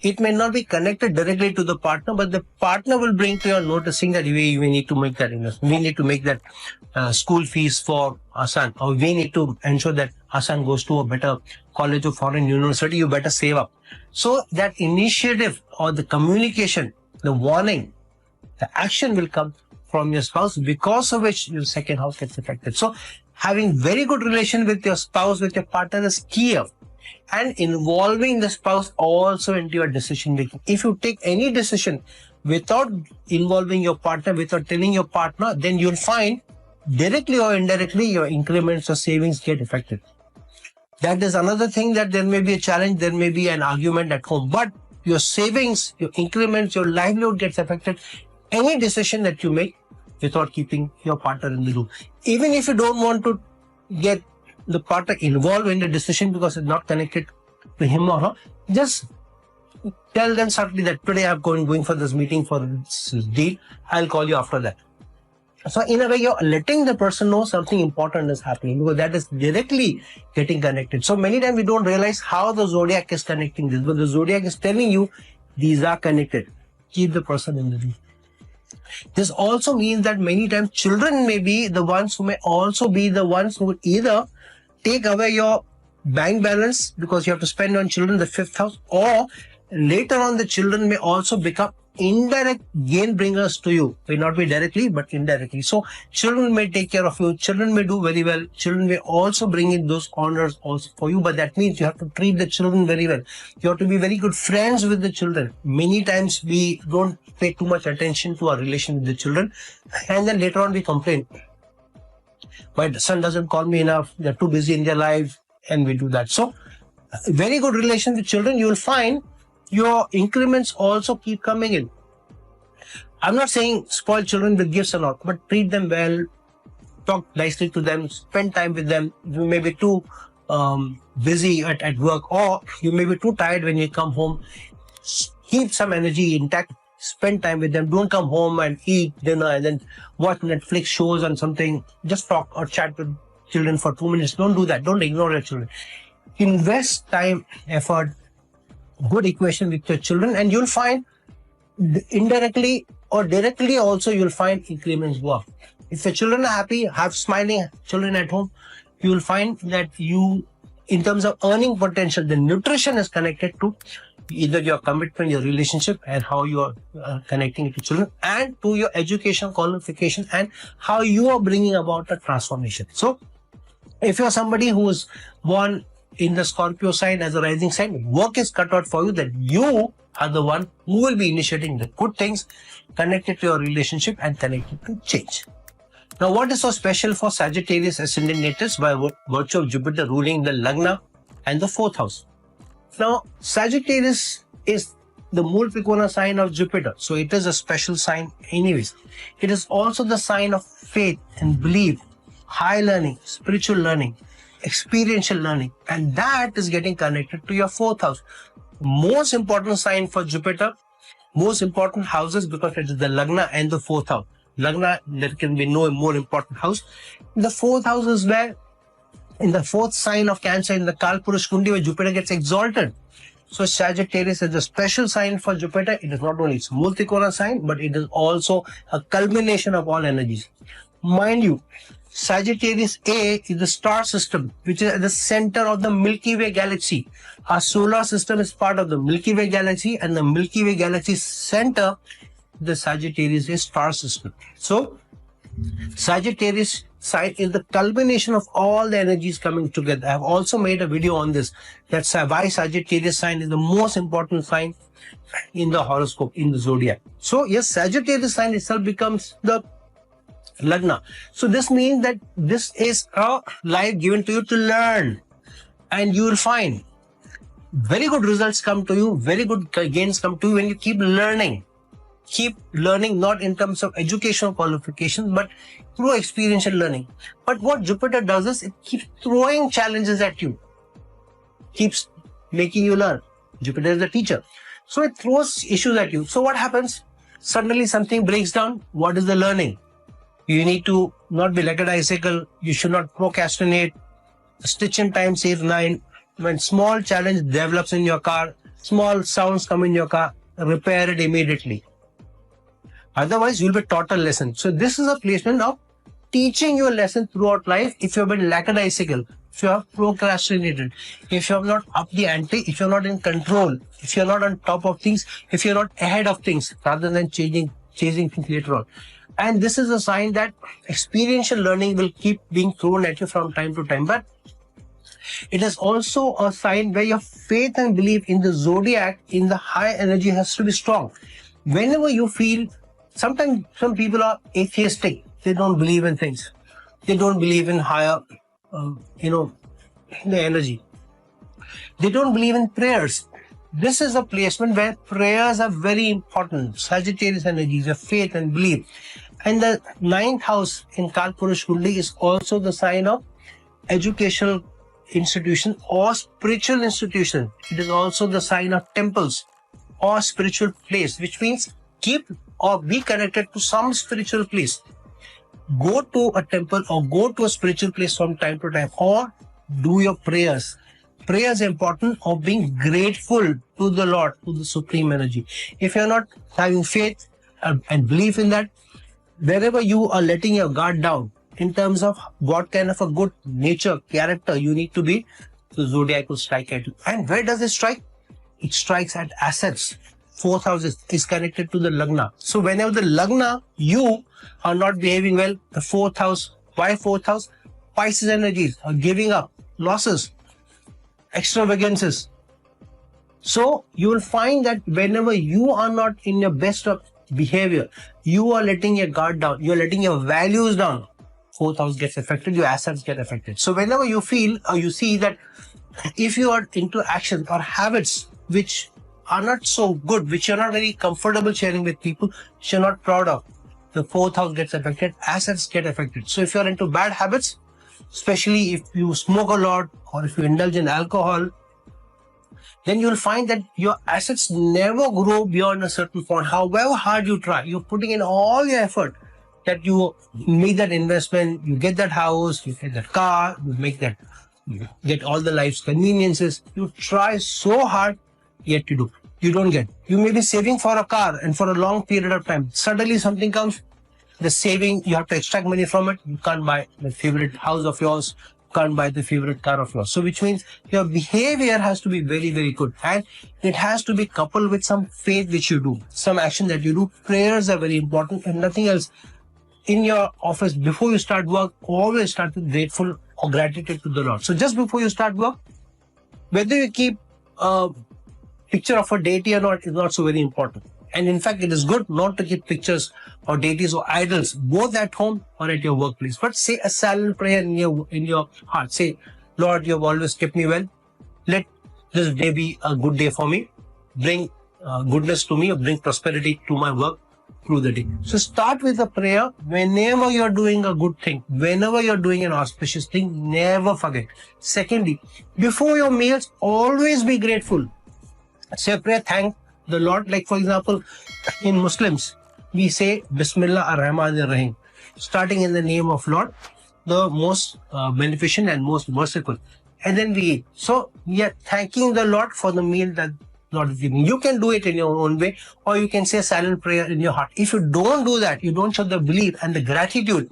It may not be connected directly to the partner, but the partner will bring to your noticing that we need to make that investment, we need to make that school fees for our son, or we need to ensure that our son goes to a better college or foreign university, you better save up. So that initiative or the communication, the warning, the action will come from your spouse, because of which your second house gets affected. So having very good relation with your spouse, with your partner is key, and involving the spouse also into your decision making. If you take any decision without involving your partner, without telling your partner, then you'll find directly or indirectly your increments or savings get affected. That is another thing, that there may be a challenge, there may be an argument at home, but your savings, your increments, your livelihood gets affected. Any decision that you make without keeping your partner in the loop. Even if you don't want to get the partner involved in the decision because it's not connected to him or her, just tell them subtly that today I'm going for this meeting for this deal, I'll call you after that. So in a way, you're letting the person know something important is happening, because that is directly getting connected. So many times we don't realize how the zodiac is connecting this, but the zodiac is telling you these are connected. Keep the person in the loop. This also means that many times children may be the ones who may also be the ones who would either take away your bank balance because you have to spend on children, the fifth house, or later on the children may also become indirect gain bringers to you. May not be directly, but indirectly. So children may take care of you, children may do very well, children may also bring in those honors also for you, but that means you have to treat the children very well. You have to be very good friends with the children. Many times we don't pay too much attention to our relation with the children, and then later on we complain. My son doesn't call me enough, they're too busy in their life, and we do that. So very good relation with children, you will find your increments also keep coming in. I'm not saying spoil children with gifts and all, but treat them well, talk nicely to them, spend time with them. You may be too busy at work, or you may be too tired when you come home. Keep some energy intact, spend time with them. Don't come home and eat dinner and then watch Netflix shows and something. Just talk or chat with children for 2 minutes. Don't do that. Don't ignore your children. Invest time, effort, good equation with your children, and you'll find indirectly or directly also you'll find increments work. If your children are happy, have smiling children at home, you will find that you, in terms of earning potential, the nutrition is connected to either your commitment, your relationship, and how you are connecting it to children, and to your education qualification and how you are bringing about a transformation. So if you're somebody who is born in the Scorpio sign as a rising sign, work is cut out for you, that you are the one who will be initiating the good things connected to your relationship and connected to change. Now, what is so special for Sagittarius ascendant natives by virtue of Jupiter ruling the Lagna and the fourth house? Now, Sagittarius is the Mul Trikona sign of Jupiter. So it is a special sign anyways. It is also the sign of faith and belief, high learning, spiritual learning, experiential learning, and that is getting connected to your 4th house. Most important sign for Jupiter, most important houses, because it is the Lagna and the 4th house. Lagna, there can be no more important house. The 4th house is where, in the 4th sign of Cancer, in the Kalpurush Kundi, where Jupiter gets exalted. So Sagittarius is a special sign for Jupiter. It is not only its Mul Trikona sign, but it is also a culmination of all energies. Mind you, Sagittarius A is the star system, which is at the center of the Milky Way galaxy. Our solar system is part of the Milky Way galaxy, and the Milky Way galaxy's center, the Sagittarius A star system. So Sagittarius sign is the culmination of all the energies coming together. I have also made a video on this. That's why Sagittarius sign is the most important sign in the horoscope, in the zodiac. So yes, Sagittarius sign itself becomes the Lagna. So this means that this is a life given to you to learn, and you will find very good results come to you, very good gains come to you when you keep learning. Keep learning, not in terms of educational qualifications, but through experiential learning. But what Jupiter does is it keeps throwing challenges at you, keeps making you learn. Jupiter is the teacher. So it throws issues at you. So what happens? Suddenly something breaks down. What is the learning? You need to not be like a bicycle. You should not procrastinate. Stitch in time, save 9. When small challenge develops in your car, small sounds come in your car, repair it immediately. Otherwise, you'll be taught a lesson. So this is a placement of teaching you a lesson throughout life. If you have been lackadaisical, if you have procrastinated, if you have not upped the ante, if you're not in control, if you're not on top of things, if you're not ahead of things, rather than chasing things later on. And this is a sign that experiential learning will keep being thrown at you from time to time. But it is also a sign where your faith and belief in the zodiac, in the high energy, has to be strong. Whenever you feel, sometimes some people are atheistic. They don't believe in things. They don't believe in higher, the energy. They don't believe in prayers. This is a placement where prayers are very important. Sagittarius energies, your faith and belief. And the 9th house in Kalpurush Kundi is also the sign of educational institution or spiritual institution. It is also the sign of temples or spiritual place, which means keep or be connected to some spiritual place. Go to a temple or go to a spiritual place from time to time, or do your prayers. Prayers are important, of being grateful to the Lord, to the supreme energy. If you're not having faith and belief in that, wherever you are letting your guard down in terms of what kind of a good nature, character you need to be, the zodiac will strike at you. And where does it strike? It strikes at assets. 4th house is connected to the Lagna. So whenever the Lagna, you are not behaving well, the 4th house, why 4th house? Pisces energies are giving up, losses, extravagances. So you will find that whenever you are not in your best of behavior, you are letting your guard down, you are letting your values down, 4th house gets affected, your assets get affected. So whenever you feel or you see that if you are into actions or habits which are not so good, which you're not very comfortable sharing with people, which you're not proud of, the 4th house gets affected, assets get affected. So if you're into bad habits, especially if you smoke a lot or if you indulge in alcohol, then you'll find that your assets never grow beyond a certain point. However hard you try, you're putting in all your effort that you make that investment, you get that house, you get that car, you get all the life's conveniences. You try so hard, yet you don't get. You may be saving for a car and for a long period of time. Suddenly something comes, the saving, you have to extract money from it. You can't buy the favorite house of yours, can't buy the favorite car of yours. So which means your behavior has to be very, very good. And it has to be coupled with some faith which you do, some action that you do. Prayers are very important and nothing else. In your office, before you start work, always start with grateful or gratitude to the Lord. So just before you start work, whether you keep a picture of a deity or not is not so very important. And in fact, it is good not to keep pictures or deities or idols, both at home or at your workplace. But say a silent prayer in your heart. Say, Lord, you have always kept me well. Let this day be a good day for me. Bring goodness to me or bring prosperity to my work through the day. So start with a prayer whenever you're doing a good thing, whenever you're doing an auspicious thing, never forget. Secondly, before your meals, always be grateful. Say a prayer, thank the Lord. Like for example, in Muslims, we say Bismillah ar-Rahman ar-Rahim, starting in the name of Lord, the most beneficent and most merciful. And then we eat. So we are thanking the Lord for the meal that Lord is giving. You can do it in your own way, or you can say a silent prayer in your heart. If you don't do that, you don't show the belief and the gratitude,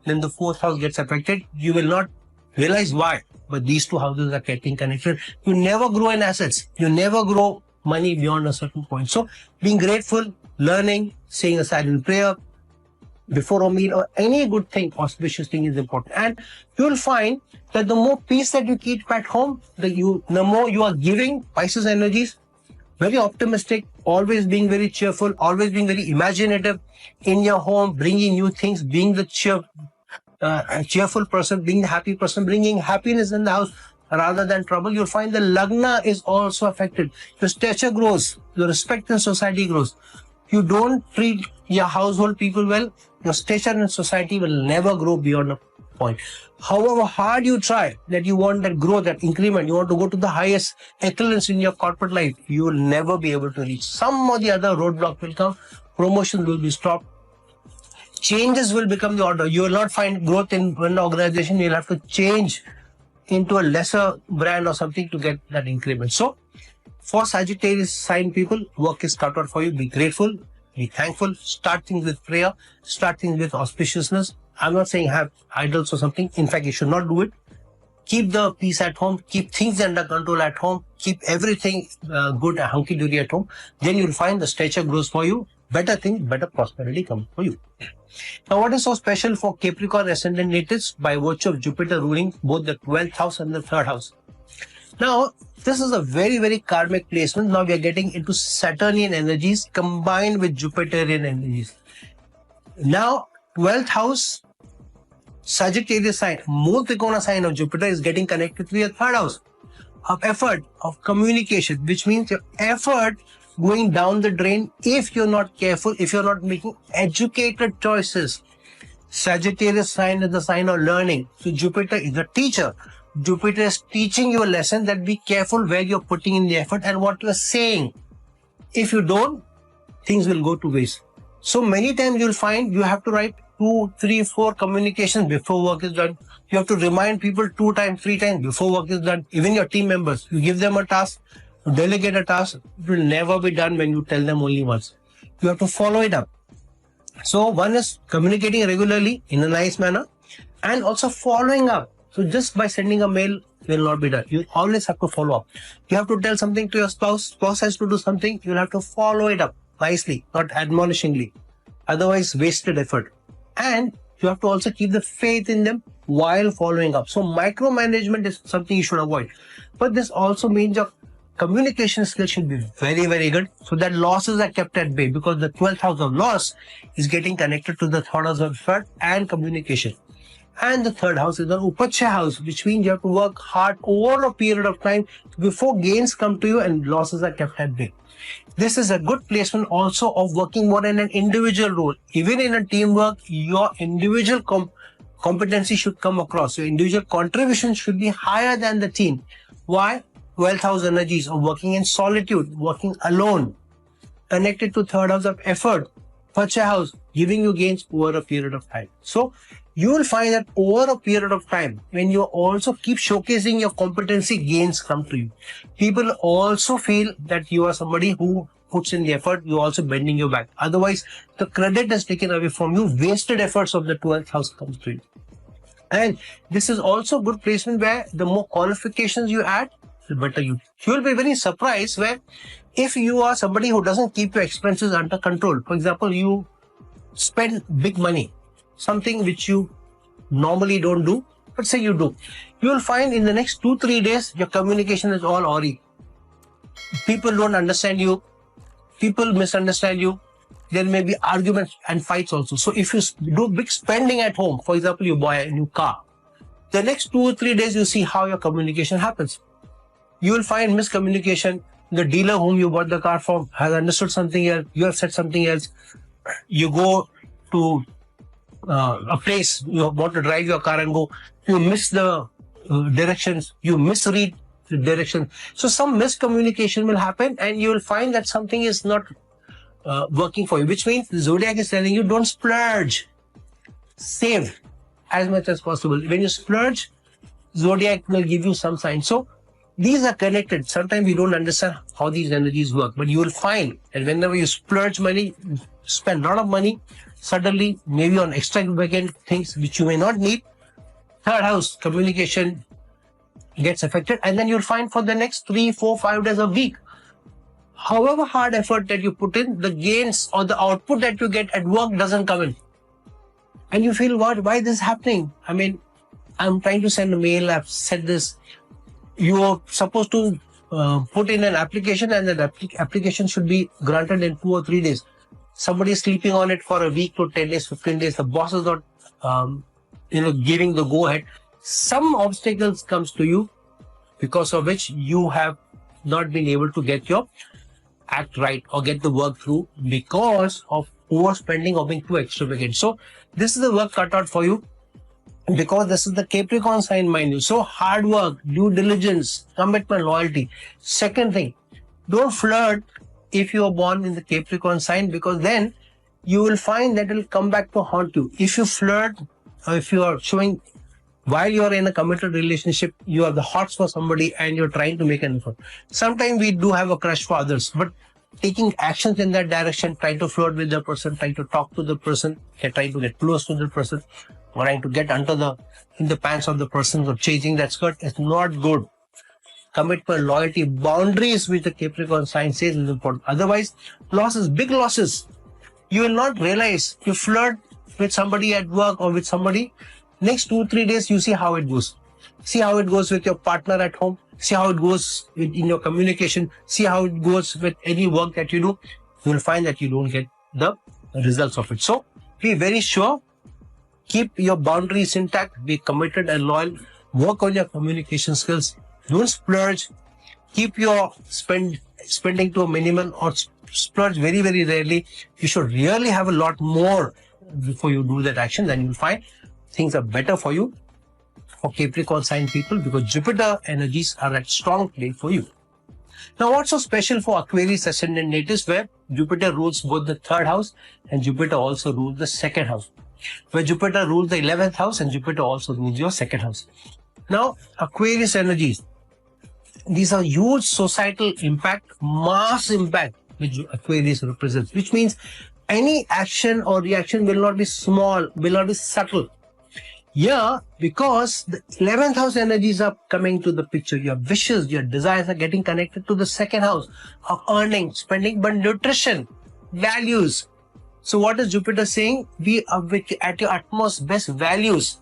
then the fourth house gets affected. You will not realize why, but these two houses are getting connected. You never grow in assets. You never grow money beyond a certain point. So being grateful, learning, saying a silent prayer before a meal or any good thing, auspicious thing is important. And you will find that the more peace that you keep at home, the more you are giving Pisces energies, very optimistic, always being very cheerful, always being very imaginative in your home, bringing new things, being the cheerful person, being the happy person, bringing happiness in the house rather than trouble. You'll find the Lagna is also affected. Your stature grows, your respect in society grows. You don't treat your household people well, your stature in society will never grow beyond a point. However hard you try, that you want that growth, that increment, you want to go to the highest excellence in your corporate life, you will never be able to reach. Some or the other roadblock will come, promotions will be stopped, changes will become the order. You will not find growth in one organization, you'll have to change into a lesser brand or something to get that increment. So, for Sagittarius sign people, work is cut out for you. Be grateful, be thankful, start things with prayer, start things with auspiciousness. I'm not saying have idols or something. In fact, you should not do it. Keep the peace at home, keep things under control at home, keep everything good and hunky-dory at home. Then you'll find the stature grows for you, better things, better prosperity comes for you. Now, what is so special for Capricorn ascendant natives? By virtue of Jupiter ruling both the 12th house and the 3rd house. Now, this is a very, very karmic placement. Now we are getting into Saturnian energies combined with Jupiterian energies. Now, 12th house, Sagittarius sign, Moon Trikona sign of Jupiter is getting connected to your 3rd house of effort, of communication, which means your effort going down the drain if you're not careful, if you're not making educated choices. Sagittarius sign is the sign of learning. So Jupiter is a teacher. Jupiter is teaching you a lesson that be careful where you're putting in the effort and what you're saying. If you don't, things will go to waste. So many times you'll find you have to write 2, 3, 4 communications before work is done. You have to remind people 2 times, 3 times before work is done. Even your team members, you give them a task, you delegate a task, it will never be done when you tell them only once. You have to follow it up. So one is communicating regularly in a nice manner and also following up. So just by sending a mail will not be done. You always have to follow up. You have to tell something to your spouse. Spouse has to do something. You'll have to follow it up nicely, not admonishingly. Otherwise, wasted effort. And you have to also keep the faith in them while following up. So micromanagement is something you should avoid. But this also means your communication skills should be very, very good. So that losses are kept at bay because the 12th house of loss is getting connected to the 3rd house of effort and communication. And the 3rd house is the Upachya house, which means you have to work hard over a period of time before gains come to you and losses are kept at bay. This is a good placement also of working more in an individual role. Even in a teamwork, your individual competency should come across. Your individual contribution should be higher than the team. Why? 12th house energies of working in solitude, working alone, connected to 3rd house of effort, Upachya house, giving you gains over a period of time. So, you will find that over a period of time, when you also keep showcasing your competency, gains come to you. People also feel that you are somebody who puts in the effort, you also bending your back. Otherwise, the credit is taken away from you, wasted efforts of the 12th house comes to you. And this is also good placement where the more qualifications you add, the better you. You will be very surprised where if you are somebody who doesn't keep your expenses under control, for example, you spend big money, something which you normally don't do, but say you do, you will find in the next 2-3 days, your communication is all awry. People don't understand you. People misunderstand you. There may be arguments and fights also. So if you do big spending at home, for example, you buy a new car, the next 2 or 3 days, you see how your communication happens. You will find miscommunication. The dealer whom you bought the car from has understood something else. You have said something else. You go to a place, you want to drive your car and go, you miss the directions, you misread the direction. So some miscommunication will happen and you will find that something is not working for you, which means the zodiac is telling you don't splurge. Save as much as possible. When you splurge, zodiac will give you some signs. So these are connected. Sometimes we don't understand how these energies work, but you will find that whenever you splurge money, spend a lot of money, suddenly maybe on extravagant things which you may not need, third house communication gets affected, and then you'll find for the next 3, 4, 5 days a week, however hard effort that you put in, the gains or the output that you get at work doesn't come in. And you feel, what? Why this is happening? I mean, I'm trying to send a mail, I've said this. You are supposed to put in an application, and that application should be granted in 2 or 3 days. Somebody is sleeping on it for a week to 10 days, 15 days. The boss is not, giving the go ahead. Some obstacles comes to you because of which you have not been able to get your act right or get the work through because of overspending or being too extravagant. So this is the work cut out for you, because this is the Capricorn sign, mind you. So hard work, due diligence, commitment, loyalty. Second thing, don't flirt if you are born in the Capricorn sign, because then you will find that it will come back to haunt you. If you flirt, or if you are showing while you are in a committed relationship, you are the hots for somebody and you're trying to make an effort. Sometimes we do have a crush for others, but taking actions in that direction, trying to flirt with the person, trying to talk to the person, trying to get close to the person, trying to get in the pants of the person, or changing that skirt is not good. Commitment, loyalty, boundaries, which the Capricorn sign says is important. Otherwise, losses, big losses. You will not realize. You flirt with somebody at work or with somebody, next 2-3 days, you see how it goes. See how it goes with your partner at home. See how it goes in your communication. See how it goes with any work that you do. You will find that you don't get the results of it. So be very sure. Keep your boundaries intact. Be committed and loyal. Work on your communication skills. Don't splurge. Keep your spending to a minimum, or splurge very, very rarely. You should really have a lot more before you do that action. Then you'll find things are better for you, for Capricorn sign people, because Jupiter energies are at strong play for you. Now, what's so special for Aquarius ascendant natives, where Jupiter rules both the third house and Jupiter also rules the second house, where Jupiter rules the 11th house and Jupiter also rules your second house. Now, Aquarius energies, these are huge societal impact, mass impact, which Aquarius represents, which means any action or reaction will not be small, will not be subtle. Yeah, because the 11th house energies are coming to the picture. Your wishes, your desires are getting connected to the second house of earning, spending, but nutrition, values. So what is Jupiter saying? Be at your utmost best values.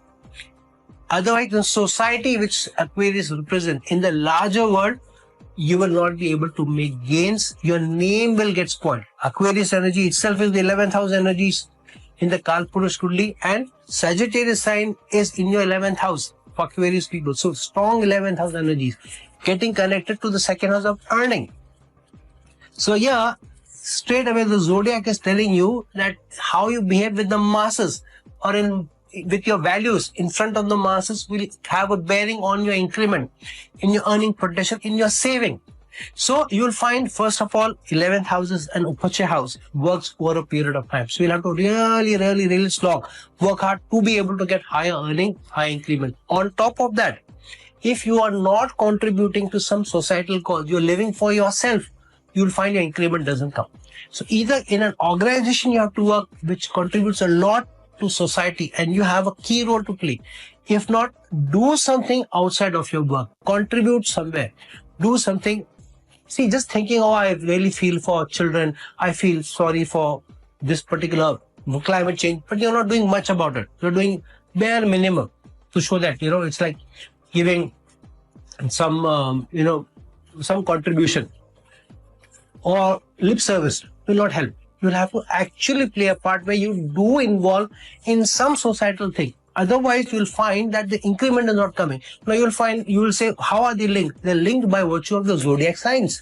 Otherwise, the society which Aquarius represents, in the larger world, you will not be able to make gains. Your name will get spoiled. Aquarius energy itself is the 11th house energies in the Kalpurush Kundli, and Sagittarius sign is in your 11th house for Aquarius people. So strong 11th house energies getting connected to the second house of earning. So yeah, straight away the zodiac is telling you that how you behave with the masses or with your values in front of the masses will have a bearing on your increment, in your earning potential, in your saving. So you will find, first of all, 11th house is an Upacha house, works over a period of time. So you'll have to really slog, work hard to be able to get higher earning, high increment. On top of that, if you are not contributing to some societal cause, you're living for yourself, you'll find your increment doesn't come. So either in an organization you have to work which contributes a lot to society and you have a key role to play. If not, do something outside of your work, contribute somewhere, do something. See, just thinking, oh, I really feel for children, I feel sorry for this particular climate change, but you're not doing much about it. You're doing bare minimum to show that, it's like giving some, some contribution or lip service will not help. You'll have to actually play a part where you do involve in some societal thing. Otherwise, you'll find that the increment is not coming. Now, you will say, how are they linked? They're linked by virtue of the zodiac signs.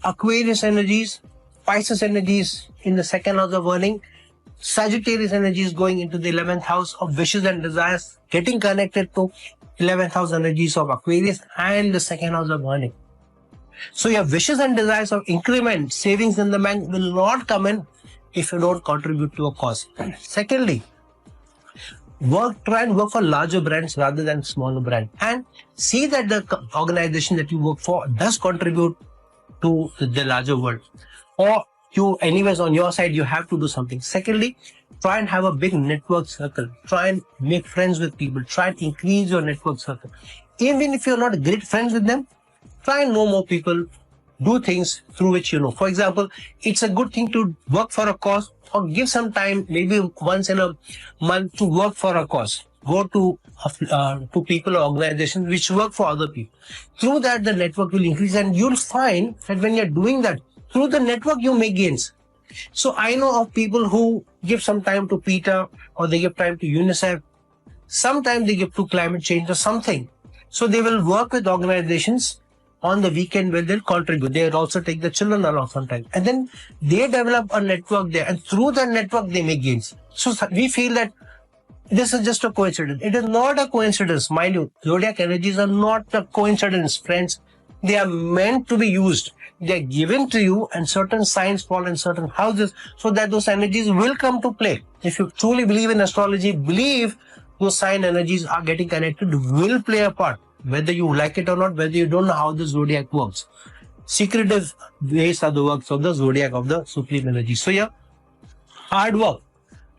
Aquarius energies, Pisces energies in the second house of earning, Sagittarius energies going into the 11th house of wishes and desires, getting connected to 11th house energies of Aquarius and the second house of earning. So your wishes and desires of increment, savings in the bank will not come in if you don't contribute to a cause. Secondly, try and work for larger brands rather than smaller brands, and see that the organization that you work for does contribute to the larger world, or you anyways on your side you have to do something. Secondly, try and have a big network circle. Try and make friends with people. Try and increase your network circle. Even if you're not great friends with them, try and know more people. Do things through which you know. For example, it's a good thing to work for a cause or give some time, maybe once in a month, to work for a cause. Go to people or organizations which work for other people. Through that, the network will increase, and you'll find that when you're doing that, through the network, you make gains. So I know of people who give some time to PETA, or they give time to UNICEF. Sometimes they give to climate change or something. So they will work with organizations on the weekend where they'll contribute. They'll also take the children along sometimes. And then they develop a network there. And through that network, they make gains. So we feel that this is just a coincidence. It is not a coincidence, mind you. Zodiac energies are not a coincidence, friends. They are meant to be used. They are given to you, and certain signs fall in certain houses so that those energies will come to play. If you truly believe in astrology, believe those sign energies are getting connected, will play a part. Whether you like it or not, whether you don't know how the zodiac works. Secretive ways are the works of the zodiac of the supreme energy. So yeah, hard work.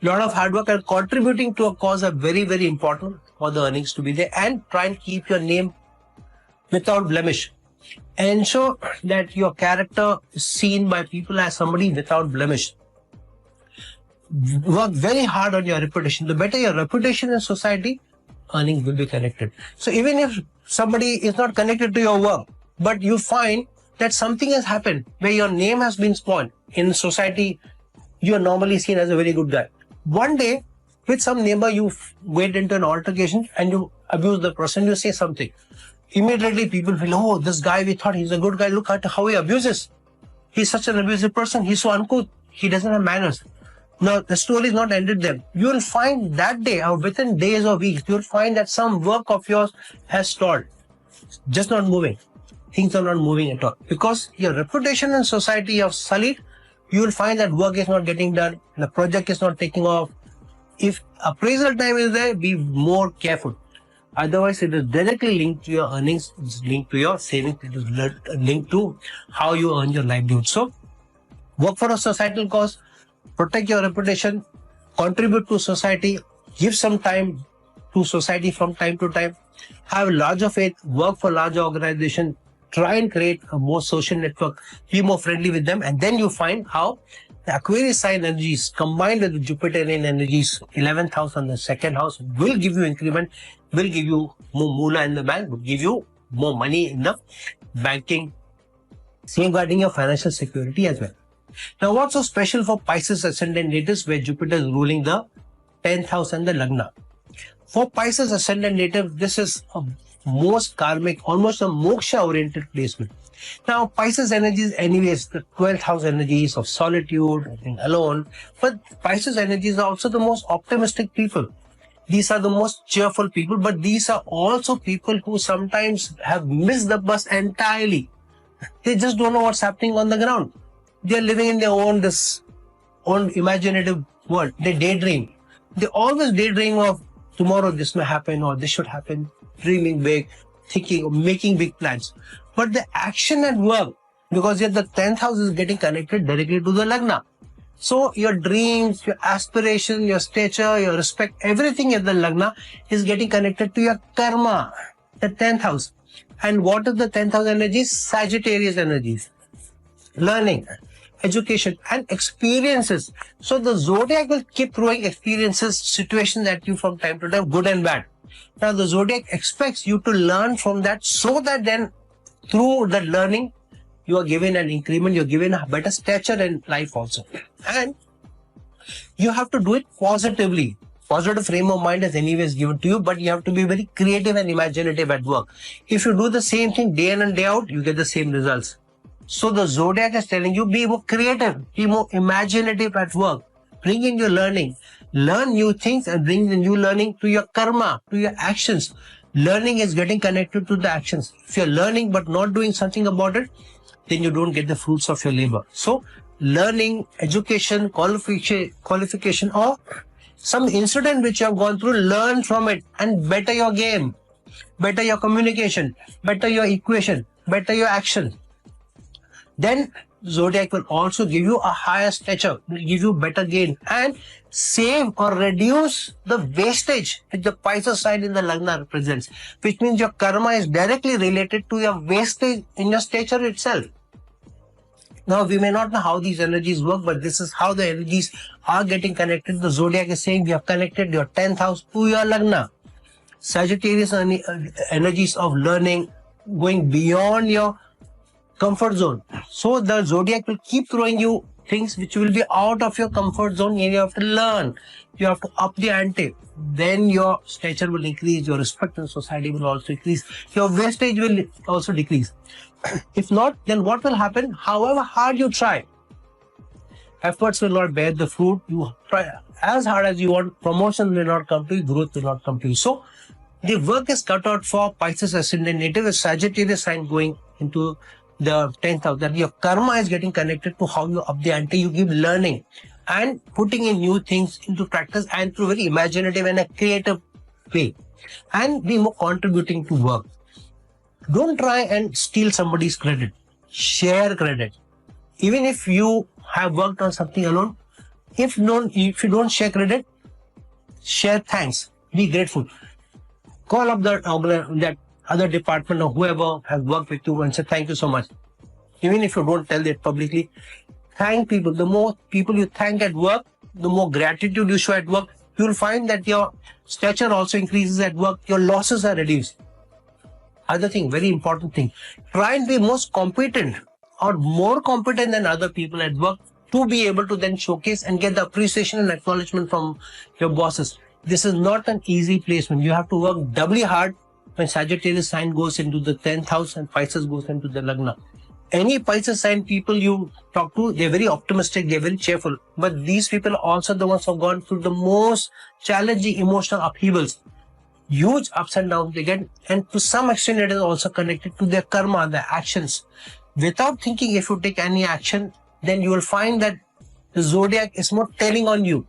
Lot of hard work and contributing to a cause are very, very important for the earnings to be there. And try and keep your name without blemish. Ensure that your character is seen by people as somebody without blemish. Work very hard on your reputation. The better your reputation in society, earnings will be connected. So even if somebody is not connected to your work, but you find that something has happened where your name has been spoiled in society, you are normally seen as a very good guy. One day, with some neighbor, you went into an altercation and you abuse the person, you say something. Immediately people feel, oh, this guy, we thought he's a good guy, look at how he abuses. He's such an abusive person, he's so uncouth, he doesn't have manners. Now, the story is not ended there. You will find that day, or within days or weeks, you will find that some work of yours has stalled. Just not moving. Things are not moving at all. Because your reputation in society is sullied, you will find that work is not getting done, the project is not taking off. If appraisal time is there, be more careful. Otherwise, it is directly linked to your earnings, it's linked to your savings, it is linked to how you earn your livelihood. So, work for a societal cause. Protect your reputation, contribute to society, give some time to society from time to time, have larger faith, work for larger organization, try and create a more social network, be more friendly with them, and then you find how the Aquarius sign energies combined with the Jupiterian energies, 11th house and the second house, will give you increment, will give you more moolah in the bank, will give you more money in the banking, safeguarding your financial security as well. Now, what's so special for Pisces ascendant natives where Jupiter is ruling the 10th house and the Lagna? For Pisces ascendant native, this is a most karmic, almost a moksha-oriented placement. Now, Pisces energy is anyways the 12th house energies of solitude, being alone. But Pisces energies are also the most optimistic people. These are the most cheerful people, but these are also people who sometimes have missed the bus entirely. They just don't know what's happening on the ground. They are living in their own imaginative world. They daydream. They always daydream of tomorrow this may happen or this should happen. Dreaming big, thinking, making big plans. But the action at work, because yet the 10th house is getting connected directly to the Lagna. So your dreams, your aspiration, your stature, your respect, everything at the Lagna is getting connected to your karma, the 10th house. And what is the 10th house energies? Sagittarius energies. Learning, education and experiences. So the zodiac will keep throwing experiences, situations at you from time to time, good and bad. Now the zodiac expects you to learn from that so that then through that learning, you are given an increment, you're given a better stature in life also. And you have to do it positively. Positive frame of mind is anyways given to you, but you have to be very creative and imaginative at work. If you do the same thing day in and day out, you get the same results. So the zodiac is telling you, be more creative, be more imaginative at work. Bring in your learning. Learn new things and bring the new learning to your karma, to your actions. Learning is getting connected to the actions. If you're learning but not doing something about it, then you don't get the fruits of your labor. So learning, education, qualification, or some incident which you have gone through, learn from it and better your game, better your communication, better your equation, better your action. Then zodiac will also give you a higher stature, will give you better gain, and save or reduce the wastage which the Pisces sign in the Lagna represents, which means your karma is directly related to your wastage in your stature itself. Now, we may not know how these energies work, but this is how the energies are getting connected. The zodiac is saying we have connected your 10th house to your Lagna. Sagittarius energies of learning, going beyond your comfort zone. So the zodiac will keep throwing you things which will be out of your comfort zone, and you have to learn. You have to up the ante. Then your stature will increase, your respect in society will also increase, your wastage will also decrease. If not, then what will happen? However hard you try, efforts will not bear the fruit. You try as hard as you want, promotion will not come to you, growth will not come to you. So the work is cut out for Pisces ascendant native, a Sagittarius sign going into the 10th house, that your karma is getting connected to how you up the ante. You keep learning and putting in new things into practice, and through very imaginative and a creative way, and be more contributing to work. Don't try and steal somebody's credit. Share credit. Even if you have worked on something alone, if you don't share credit, share thanks. Be grateful. Call up that other department or whoever has worked with you and say thank you so much. Even if you don't tell it publicly, thank people. The more people you thank at work, the more gratitude you show at work, you will find that your stature also increases at work. Your losses are reduced. Other thing, very important thing, try and be most competent or more competent than other people at work to be able to then showcase and get the appreciation and acknowledgement from your bosses. This is not an easy placement. You have to work doubly hard when Sagittarius sign goes into the 10th house and Pisces goes into the Lagna. Any Pisces sign people you talk to, they're very optimistic, they're very cheerful. But these people are also the ones who have gone through the most challenging emotional upheavals. Huge ups and downs they get, and to some extent it is also connected to their karma, their actions. Without thinking, if you take any action, then you will find that the zodiac is more telling on you.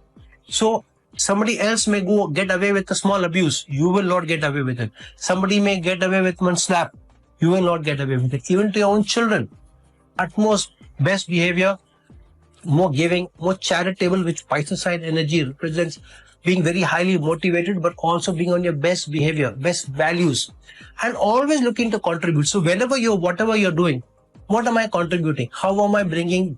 So somebody else may get away with a small abuse, you will not get away with it. Somebody may get away with one slap, you will not get away with it. Even to your own children, utmost best behavior, more giving, more charitable, which Pisces sign energy represents, being very highly motivated, but also being on your best behavior, best values, and always looking to contribute. So whatever you're doing, what am I contributing? How am I bringing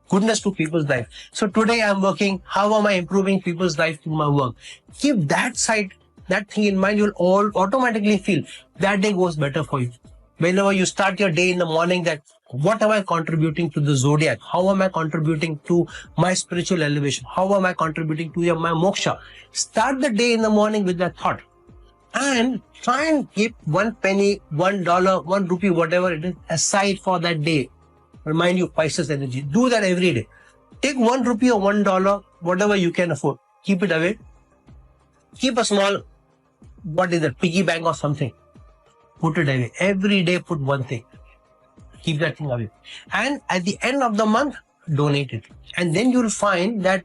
goodness to people's life? So today I'm working, how am I improving people's life through my work? Keep that thing in mind, you'll all automatically feel that day goes better for you. Whenever you start your day in the morning, that what am I contributing to the zodiac? How am I contributing to my spiritual elevation? How am I contributing to my moksha? Start the day in the morning with that thought. And try and keep 1 penny, $1, 1 rupee, whatever it is, aside for that day. Remind you, Pisces energy. Do that every day. Take 1 rupee or $1, whatever you can afford. Keep it away. Keep a small, piggy bank or something. Put it away. Every day put one thing. Keep that thing away. And at the end of the month, donate it. And then you'll find that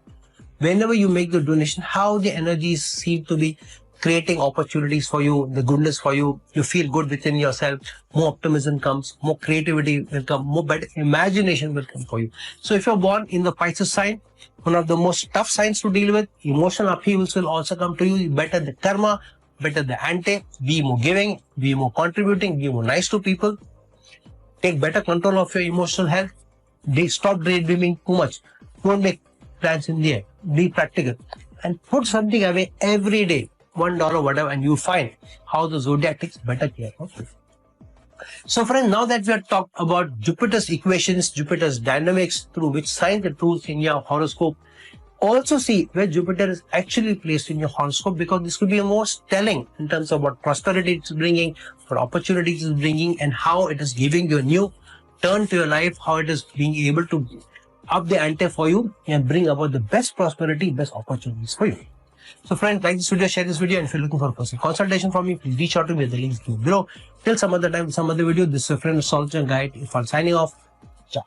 whenever you make the donation, how the energies seem to be creating opportunities for you, the goodness for you. You feel good within yourself. More optimism comes, more creativity will come, more better imagination will come for you. So if you're born in the Pisces sign, one of the most tough signs to deal with, emotional upheavals will also come to you. Better the karma, better the ante, be more giving, be more contributing, be more nice to people. Take better control of your emotional health. Stop daydreaming too much. Don't make plans in the air. Be practical. And put something away every day. $1, whatever, and you find how the zodiac takes better care of you. So friends, now that we have talked about Jupiter's equations, Jupiter's dynamics, through which sign it rules in your horoscope, also see where Jupiter is actually placed in your horoscope, because this could be most telling in terms of what prosperity it's bringing, what opportunities it's bringing, and how it is giving you a new turn to your life, how it is being able to up the ante for you and bring about the best prosperity, best opportunities for you. So friends, like this video, share this video, and if you're looking for a personal consultation from me, please reach out to me at the links below. Till some other time, some other video, this is your friend, astrologer guide. If I'm signing off, ciao.